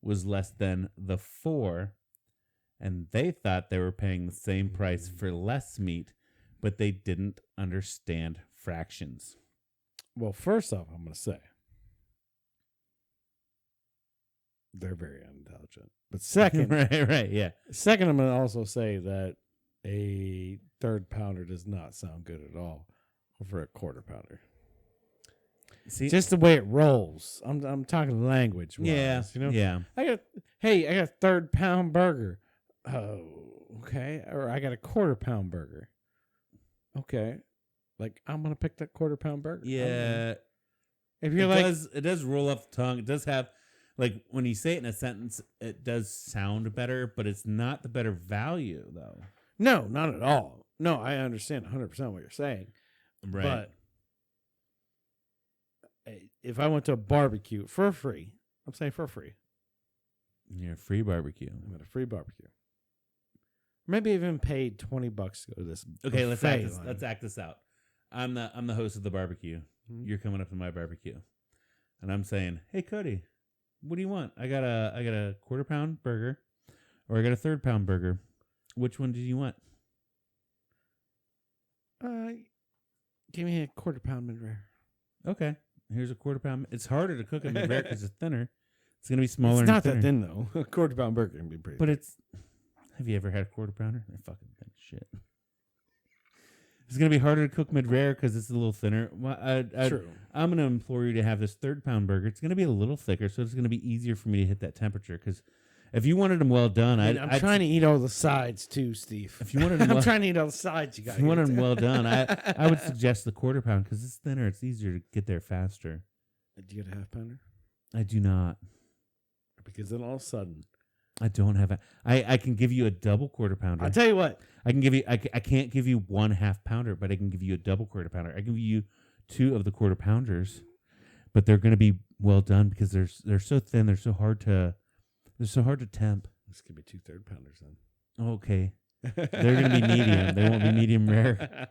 [SPEAKER 1] was less than the 4, and they thought they were paying the same price for less meat, but they didn't understand fractions.
[SPEAKER 2] Well, first off, I'm going to say they're very unintelligent. But second,
[SPEAKER 1] right, yeah.
[SPEAKER 2] Second, I'm going to also say that a Third Pounder does not sound good at all over a Quarter Pounder.
[SPEAKER 1] See,
[SPEAKER 2] just the way it rolls. I'm talking language.
[SPEAKER 1] Yeah,
[SPEAKER 2] you know.
[SPEAKER 1] Yeah.
[SPEAKER 2] I got a third pound burger. Oh, okay. Or I got a quarter pound burger. Okay, like I'm gonna pick that quarter pound burger.
[SPEAKER 1] Yeah.
[SPEAKER 2] If you're
[SPEAKER 1] it does roll off the tongue. It does have, like, when you say it in a sentence, it does sound better, but it's not the better value though.
[SPEAKER 2] No, not at all. No, I understand 100% what you're saying.
[SPEAKER 1] Right.
[SPEAKER 2] But if I went to a barbecue for free, I'm saying for free.
[SPEAKER 1] You're a free barbecue.
[SPEAKER 2] I'm at a free barbecue. Maybe even paid $20 to go to this.
[SPEAKER 1] Okay, let's act this out. I'm the host of the barbecue. Mm-hmm. You're coming up to my barbecue, and I'm saying, "Hey, Cody, what do you want? I got a quarter pound burger, or I got a third pound burger. Which one do you want?"
[SPEAKER 2] Give me a quarter pound mid-rare.
[SPEAKER 1] Okay. Here's a quarter pound. It's harder to cook in mid-rare because it's thinner. It's going to be smaller.
[SPEAKER 2] It's not that thin, though. A quarter pound burger can be pretty
[SPEAKER 1] But it's... Have you ever had a quarter pounder? They're fucking thin shit. It's going to be harder to cook mid-rare because it's a little thinner. Well,
[SPEAKER 2] True.
[SPEAKER 1] I'm going to implore you to have this third pound burger. It's going to be a little thicker, so it's going to be easier for me to hit that temperature. Because if you wanted them well done...
[SPEAKER 2] I'm trying to eat all the sides, too, Steve.
[SPEAKER 1] If you wanted them
[SPEAKER 2] I'm trying to eat all the sides.
[SPEAKER 1] If you wanted them well done, I would suggest the quarter pound because it's thinner. It's easier to get there faster.
[SPEAKER 2] Do you get a half pounder?
[SPEAKER 1] I do not.
[SPEAKER 2] Because then all of a sudden...
[SPEAKER 1] I don't have a... I can give you a double quarter pounder.
[SPEAKER 2] I'll tell you what.
[SPEAKER 1] I can give you... I can't give you 1 half pounder, but I can give you a double quarter pounder. I can give you 2 of the quarter pounders, but they're going to be well done because they're so thin. They're so hard to temp.
[SPEAKER 2] This could be 2 third pounders then.
[SPEAKER 1] Okay. They're going to be medium. They won't be medium rare.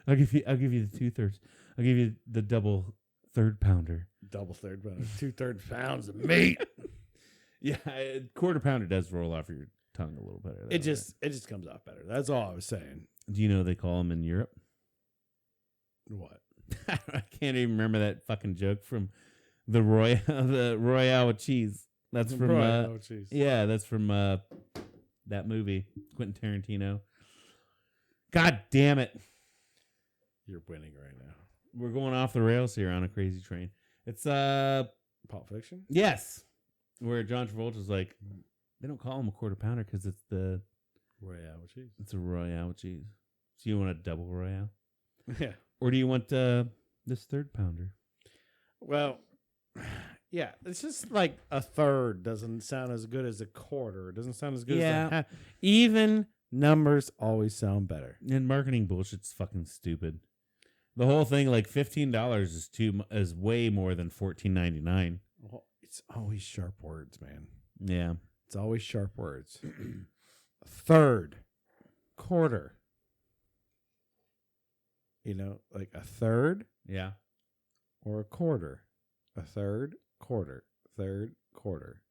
[SPEAKER 1] I'll give you the 2/3. I'll give you the double third pounder.
[SPEAKER 2] Double third pounder. 2/3 pounds of meat.
[SPEAKER 1] Yeah, quarter pounder does roll off your tongue a little better.
[SPEAKER 2] It just comes off better. That's all I was saying.
[SPEAKER 1] Do you know they call them in Europe?
[SPEAKER 2] What?
[SPEAKER 1] I can't even remember that fucking joke from the Royale with cheese. That's from
[SPEAKER 2] Royale with cheese.
[SPEAKER 1] Yeah, that's from that movie, Quentin Tarantino. God damn it.
[SPEAKER 2] You're winning right now.
[SPEAKER 1] We're going off the rails here on a crazy train. It's
[SPEAKER 2] Pulp Fiction?
[SPEAKER 1] Yes. Where John Travolta's like, they don't call him a quarter pounder because it's the
[SPEAKER 2] Royale with cheese.
[SPEAKER 1] It's a Royale with cheese. So you want a double Royale?
[SPEAKER 2] Yeah.
[SPEAKER 1] Or do you want this third pounder?
[SPEAKER 2] Well, yeah, it's just like a third doesn't sound as good as a quarter. It doesn't sound as good as a half. Even numbers always sound better.
[SPEAKER 1] And marketing bullshit's fucking stupid. The whole thing, like $15 is way more than $14.99.
[SPEAKER 2] Well, it's always sharp words, man.
[SPEAKER 1] Yeah.
[SPEAKER 2] It's always sharp words. Third, quarter. You know, like a third.
[SPEAKER 1] Yeah.
[SPEAKER 2] Or a quarter. A third, quarter. Third, quarter.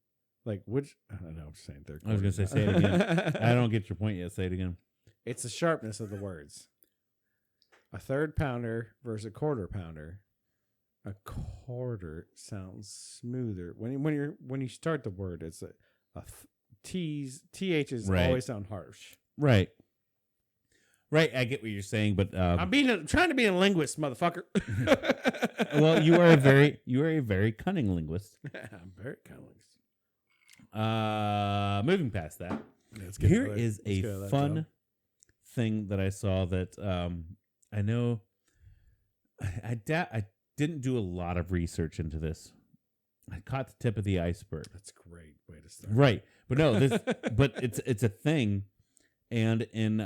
[SPEAKER 2] Like which? I don't know. I'm just saying third quarter.
[SPEAKER 1] I was going to say it again. I don't get your point yet. Say it again.
[SPEAKER 2] It's the sharpness of the words. A third pounder versus a quarter pounder. A quarter sounds smoother when you start the word. It's THs
[SPEAKER 1] right.
[SPEAKER 2] always sound harsh.
[SPEAKER 1] Right. Right. I get what you're saying, but
[SPEAKER 2] I'm trying to be a linguist, motherfucker.
[SPEAKER 1] Well, you are a very cunning linguist.
[SPEAKER 2] I'm very cunning.
[SPEAKER 1] Moving past that, here is a fun thing that I saw that I know I didn't do a lot of research into this. I caught the tip of the iceberg.
[SPEAKER 2] That's a great way to start.
[SPEAKER 1] Right. But no, but it's a thing. And in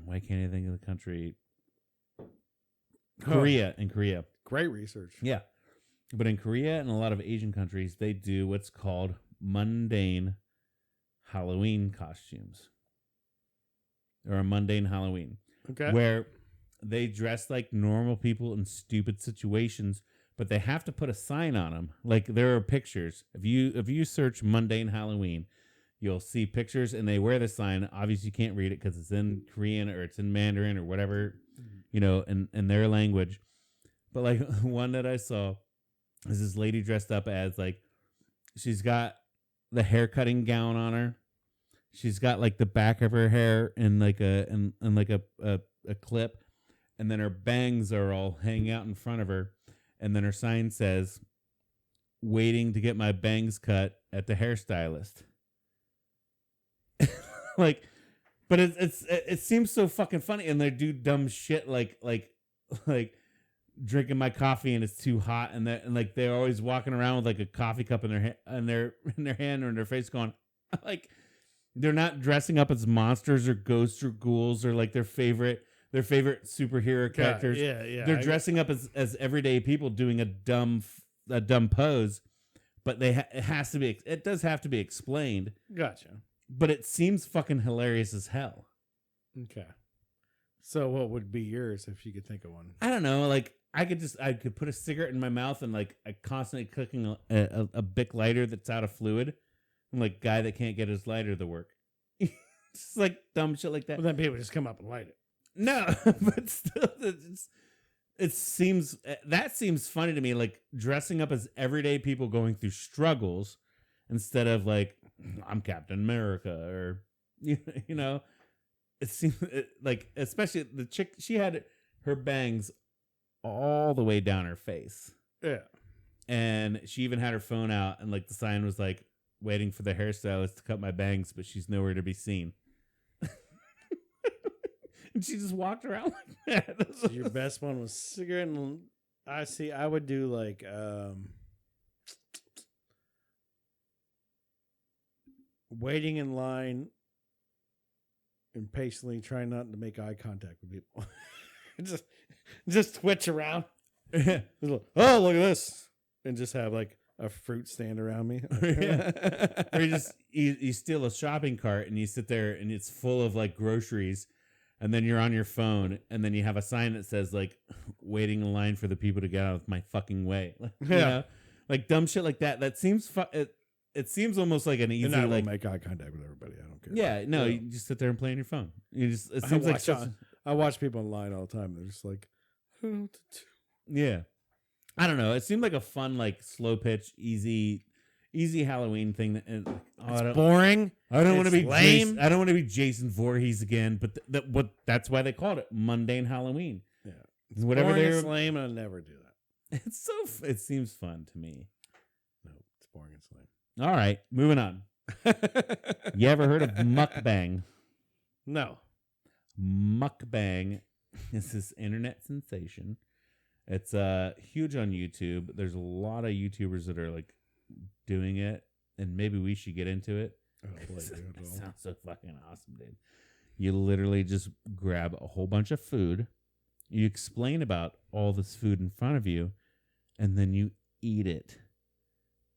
[SPEAKER 1] why can't I think of the country? Korea. In Korea.
[SPEAKER 2] Great research.
[SPEAKER 1] Yeah. But in Korea and a lot of Asian countries, they do what's called mundane Halloween costumes. Or a mundane Halloween.
[SPEAKER 2] Okay.
[SPEAKER 1] Where they dress like normal people in stupid situations, but they have to put a sign on them. Like there are pictures. If you search mundane Halloween, you'll see pictures and they wear the sign. Obviously you can't read it because it's in Korean or it's in Mandarin or whatever, in their language. But like one that I saw is this lady dressed up as like, she's got the hair cutting gown on her. She's got like the back of her hair in like a clip, and then her bangs are all hanging out in front of her, and then her sign says, "Waiting to get my bangs cut at the hairstylist." Like, but it seems so fucking funny, and they do dumb shit like drinking my coffee and it's too hot, and like they're always walking around with like a coffee cup in their hand or in their face, going like. They're not dressing up as monsters or ghosts or ghouls or like their favorite superhero characters.
[SPEAKER 2] Yeah.
[SPEAKER 1] They're dressing up as everyday people doing a dumb pose, but it does have to be explained.
[SPEAKER 2] Gotcha.
[SPEAKER 1] But it seems fucking hilarious as hell.
[SPEAKER 2] Okay. So what would be yours if you could think of one?
[SPEAKER 1] I don't know. Like I could put a cigarette in my mouth and like I constantly cooking a Bic lighter that's out of fluid. I'm like guy that can't get his lighter to work. Just like dumb shit like that.
[SPEAKER 2] Well, then people just come up and light it.
[SPEAKER 1] No, but still, that seems funny to me. Like dressing up as everyday people going through struggles instead of like I'm Captain America or you know. It seems like especially the chick. She had her bangs all the way down her face.
[SPEAKER 2] Yeah,
[SPEAKER 1] and she even had her phone out, and like the sign was like. Waiting for the hairstylist to cut my bangs, but she's nowhere to be seen. And she just walked around like that.
[SPEAKER 2] So your best one was cigarette, and I would do like waiting in line, impatiently trying not to make eye contact with people. just twitch around. Oh, look at this, and just have like. A fruit stand around me.
[SPEAKER 1] Yeah. Or you steal a shopping cart and you sit there and it's full of like groceries, and then you're on your phone and then you have a sign that says like waiting in line for the people to get out of my fucking way. You know? Like dumb shit like that. That seems it seems almost like an easy
[SPEAKER 2] and I
[SPEAKER 1] like
[SPEAKER 2] make eye contact with everybody. I don't care.
[SPEAKER 1] Yeah, no, you just sit there and play on your phone. It seems like
[SPEAKER 2] I watch people in line all the time. They're just like, I don't know what to do.
[SPEAKER 1] Yeah. I don't know. It seemed like a fun, like slow pitch, easy easy Halloween thing.
[SPEAKER 2] It's boring.
[SPEAKER 1] I don't want to be
[SPEAKER 2] lame.
[SPEAKER 1] I don't want to be Jason Voorhees again. But that's why they called it mundane Halloween.
[SPEAKER 2] Yeah,
[SPEAKER 1] it's whatever
[SPEAKER 2] they're lame, and I'll never do that.
[SPEAKER 1] It seems fun to me.
[SPEAKER 2] No, it's boring and lame.
[SPEAKER 1] All right, moving on. You ever heard of mukbang?
[SPEAKER 2] No.
[SPEAKER 1] Mukbang is this internet sensation. It's huge on YouTube. There's a lot of YouTubers that are like doing it, and maybe we should get into it.
[SPEAKER 2] Oh, boy,
[SPEAKER 1] It sounds so fucking awesome, dude. You literally just grab a whole bunch of food, you explain about all this food in front of you, and then you eat it.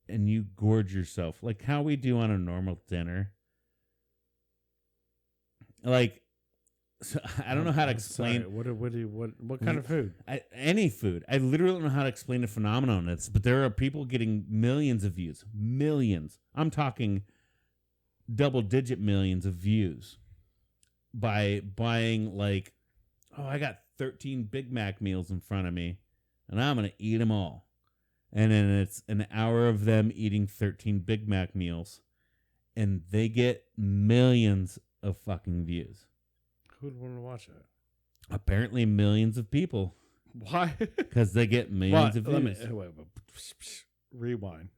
[SPEAKER 1] And you gorge yourself like how we do on a normal dinner. Like, so I don't know how to explain.
[SPEAKER 2] Sorry, what kind of food?
[SPEAKER 1] Any food. I literally don't know how to explain the phenomenon. But there are people getting millions of views. Millions. I'm talking double-digit millions of views by buying like, I got 13 Big Mac meals in front of me, and I'm gonna eat them all. And then it's an hour of them eating 13 Big Mac meals, and they get millions of fucking views.
[SPEAKER 2] Who would want to watch that?
[SPEAKER 1] Apparently millions of people.
[SPEAKER 2] Why?
[SPEAKER 1] Because they get millions of views.
[SPEAKER 2] Wait, rewind.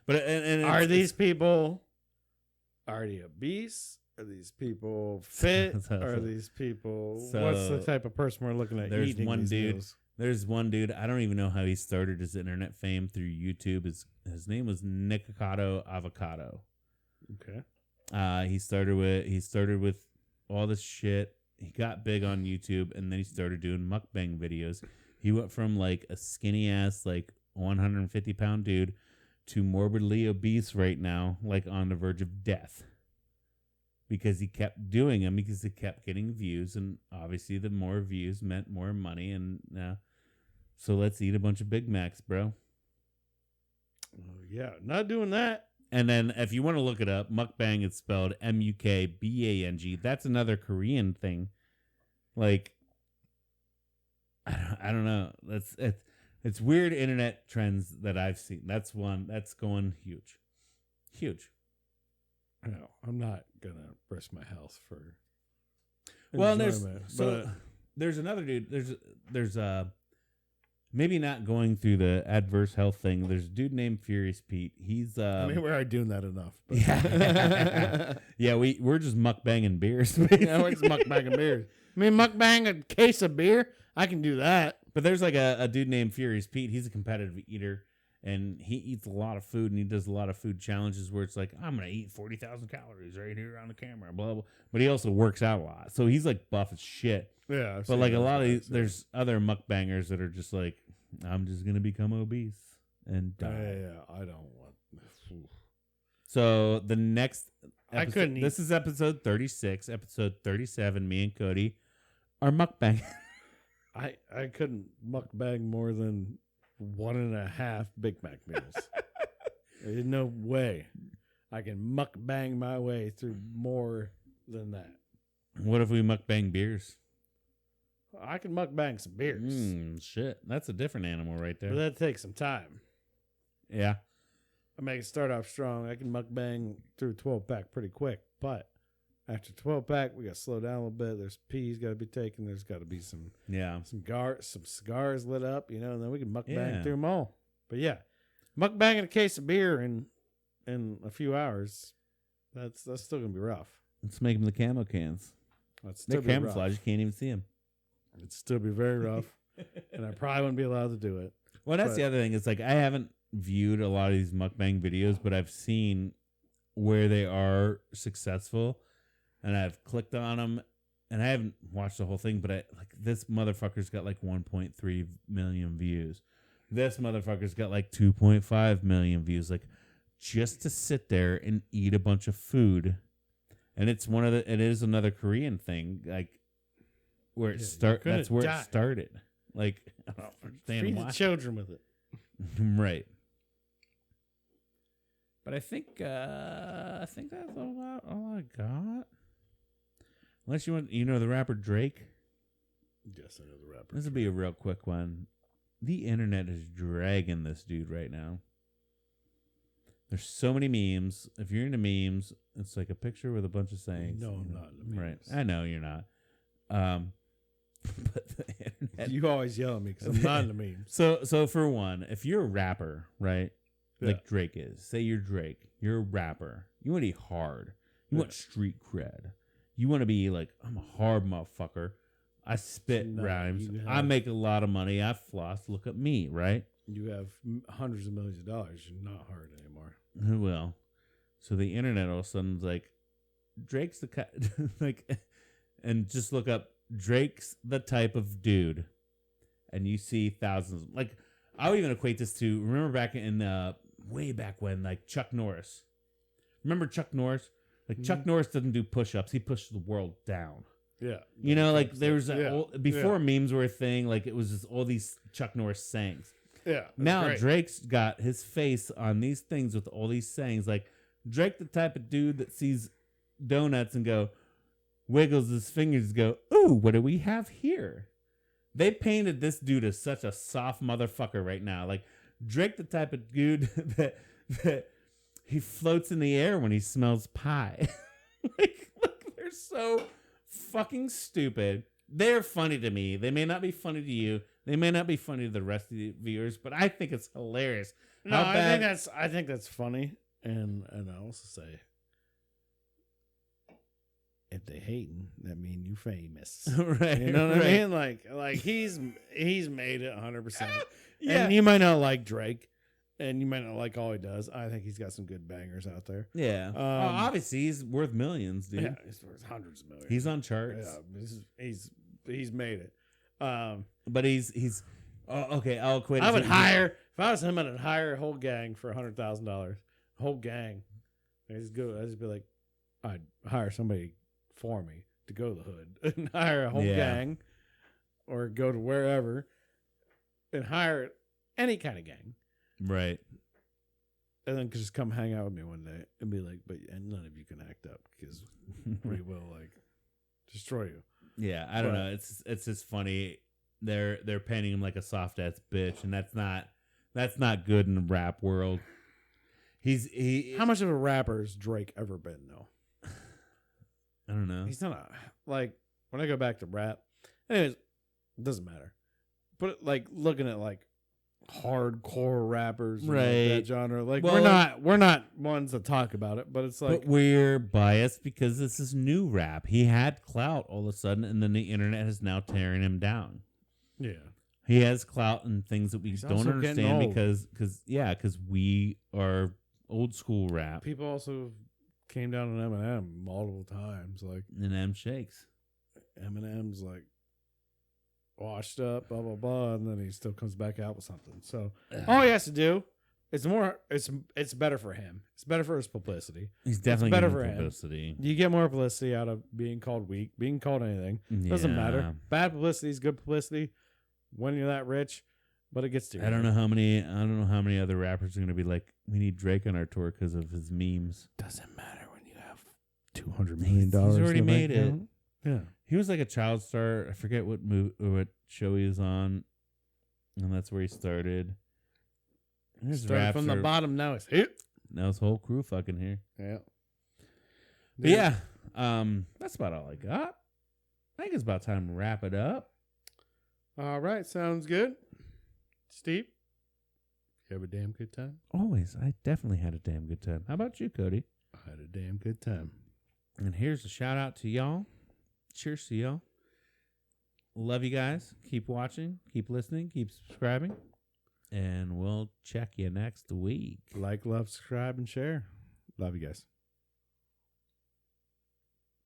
[SPEAKER 1] But and
[SPEAKER 2] are these people already obese? Are these people fit? Are these people... what's the type of person we're looking at
[SPEAKER 1] there's
[SPEAKER 2] eating
[SPEAKER 1] one
[SPEAKER 2] these
[SPEAKER 1] dude.
[SPEAKER 2] meals?
[SPEAKER 1] There's one dude. I don't even know how he started his internet fame through YouTube. His name was Nikocado Avocado.
[SPEAKER 2] Okay.
[SPEAKER 1] He started with all this shit. He got big on YouTube, and then he started doing mukbang videos. He went from like a skinny ass, like 150-pound dude to morbidly obese right now, like on the verge of death. Because he kept doing them, because he kept getting views, and obviously the more views meant more money, and so let's eat a bunch of Big Macs, bro.
[SPEAKER 2] Yeah, not doing that.
[SPEAKER 1] And then if you want to look it up, mukbang is spelled Mukbang. That's another Korean thing. Like, I don't know. It's weird internet trends that I've seen. That's one that's going huge. Huge.
[SPEAKER 2] No, I'm not gonna risk my health for.
[SPEAKER 1] Well, there's another dude. There's maybe not going through the adverse health thing. There's a dude named Furious Pete. He's
[SPEAKER 2] I mean, we're already doing that enough. But.
[SPEAKER 1] Yeah, yeah. We're just mukbanging beers.
[SPEAKER 2] Yeah, we're just mukbanging beers. I mean, mukbang a case of beer. I can do that.
[SPEAKER 1] But there's like a dude named Furious Pete. He's a competitive eater. And he eats a lot of food, and he does a lot of food challenges where it's like, I'm going to eat 40,000 calories right here on the camera, blah, blah. But he also works out a lot. So he's like buff as shit.
[SPEAKER 2] Yeah.
[SPEAKER 1] But like a lot of these, there's other mukbangers that are just like, I'm just going to become obese and die.
[SPEAKER 2] Yeah, I don't want.
[SPEAKER 1] So the next episode,
[SPEAKER 2] I couldn't eat.
[SPEAKER 1] This is episode 36. Episode 37, me and Cody are mukbang.
[SPEAKER 2] I couldn't mukbang more than 1.5 Big Mac meals. There's no way I can mukbang my way through more than that.
[SPEAKER 1] What if we mukbang beers?
[SPEAKER 2] I can mukbang some beers.
[SPEAKER 1] Shit. That's a different animal right there.
[SPEAKER 2] But that takes some time.
[SPEAKER 1] Yeah.
[SPEAKER 2] I may start off strong. I can mukbang through 12-pack pretty quick. But after 12-pack, we got to slow down a little bit. There's peas got to be taken. There's got to be some cigars lit up, and then we can mukbang through them all. But yeah, mukbanging a case of beer in a few hours, that's still gonna be rough.
[SPEAKER 1] Let's make them the camo cans. They're camouflage. You can't even see them.
[SPEAKER 2] It'd still be very rough, and I probably wouldn't be allowed to do it.
[SPEAKER 1] Well, that's the other thing. It's like I haven't viewed a lot of these mukbang videos, but I've seen where they are successful. And I've clicked on them, and I haven't watched the whole thing, but this motherfucker's got like 1.3 million views. This motherfucker's got like 2.5 million views. Like, just to sit there and eat a bunch of food, and it is another Korean thing, like where it that's where it started. Like, I don't understand
[SPEAKER 2] feed
[SPEAKER 1] why.
[SPEAKER 2] The children with it,
[SPEAKER 1] right? But I think that's all I got. Unless you know the rapper Drake.
[SPEAKER 2] Yes, I know the rapper.
[SPEAKER 1] This will be a real quick one. The internet is dragging this dude right now. There's so many memes. If you're into memes, it's like a picture with a bunch of sayings.
[SPEAKER 2] No, I'm not into memes.
[SPEAKER 1] Right. I know you're not. But the internet.
[SPEAKER 2] You always yell at me because I'm not into memes.
[SPEAKER 1] So for one, if you're a rapper, right? Like Drake is. Say you're Drake. You're a rapper. You want to be hard. You want street cred. You want to be like, I'm a hard motherfucker. I spit rhymes. I make a lot of money. I floss. Look at me, right?
[SPEAKER 2] You have hundreds of millions of dollars. You're not hard anymore.
[SPEAKER 1] Who will? So the internet all of a sudden is like, Drake's the like, and just look up Drake's the type of dude, and you see thousands. Like, I would even equate this to, remember back in way back when, like Chuck Norris. Remember Chuck Norris? Like Chuck Norris doesn't do push-ups. He pushes the world down.
[SPEAKER 2] Yeah.
[SPEAKER 1] You know, like there was before memes were a thing. Like it was just all these Chuck Norris sayings.
[SPEAKER 2] Yeah.
[SPEAKER 1] Now
[SPEAKER 2] great.
[SPEAKER 1] Drake's got his face on these things with all these sayings. Like Drake, the type of dude that sees donuts and wiggles his fingers, go, ooh, what do we have here? They painted this dude as such a soft motherfucker right now. Like Drake, the type of dude that he floats in the air when he smells pie. like, they're so fucking stupid. They're funny to me. They may not be funny to you. They may not be funny to the rest of the viewers, but I think it's hilarious.
[SPEAKER 2] No, I think that's funny, and I also say, if they hating, that mean you famous,
[SPEAKER 1] right?
[SPEAKER 2] You know what I mean? Like he's made it 100%. Yeah, and you might not like Drake, and you might not like all he does. I think he's got some good bangers out there.
[SPEAKER 1] Yeah, obviously he's worth millions, dude.
[SPEAKER 2] Yeah, he's worth hundreds of millions.
[SPEAKER 1] He's on charts.
[SPEAKER 2] Yeah, he's made it.
[SPEAKER 1] But he's okay. I'll quit.
[SPEAKER 2] I would hire, if I was him, I'd hire a whole gang for $100,000. Whole gang. I'd just be like, I'd hire somebody for me to go to the hood and hire a whole gang, or go to wherever and hire any kind of gang,
[SPEAKER 1] right?
[SPEAKER 2] And then just come hang out with me one day and be like, and none of you can act up because we will like destroy you.
[SPEAKER 1] Yeah, I don't know. It's just funny. They're painting him like a soft ass bitch, and that's not good in the rap world. How much of a rapper has Drake ever been though? I don't know.
[SPEAKER 2] He's not like, when I go back to rap. Anyways, it doesn't matter. But like looking at like hardcore rappers, right? Like that genre. Like, well, we're not ones that talk about it, but it's like,
[SPEAKER 1] but we're biased because this is new rap. He had clout all of a sudden, and then the internet is now tearing him down.
[SPEAKER 2] Yeah,
[SPEAKER 1] he has clout and things that we don't understand because we are old school rap.
[SPEAKER 2] People also came down on Eminem multiple times, like
[SPEAKER 1] Eminem shakes.
[SPEAKER 2] Eminem's like washed up, blah blah blah, and then he still comes back out with something. So all he has to do, it's better for him. It's better for his publicity.
[SPEAKER 1] He's definitely
[SPEAKER 2] better for
[SPEAKER 1] publicity.
[SPEAKER 2] You get more publicity out of being called weak, being called anything. Doesn't matter. Bad publicity is good publicity when you're that rich, but it gets to you.
[SPEAKER 1] I don't know how many other rappers are going to be like, we need Drake on our tour because of his memes.
[SPEAKER 2] Doesn't matter when you have $200 million. He's
[SPEAKER 1] already made it.
[SPEAKER 2] Yeah.
[SPEAKER 1] He was like a child star. I forget what show he was on, and that's where he started.
[SPEAKER 2] Started from the bottom. Now it's hit.
[SPEAKER 1] Now his whole crew fucking here.
[SPEAKER 2] Yeah.
[SPEAKER 1] But yeah, that's about all I got. I think it's about time to wrap it up.
[SPEAKER 2] All right, sounds good. Steve, you have a damn good time?
[SPEAKER 1] Always. I definitely had a damn good time. How about you, Cody?
[SPEAKER 2] I had a damn good time.
[SPEAKER 1] And here's a shout out to y'all. Cheers to y'all. Love you guys. Keep watching. Keep listening. Keep subscribing. And we'll check you next week.
[SPEAKER 2] Like, love, subscribe, and share. Love you guys.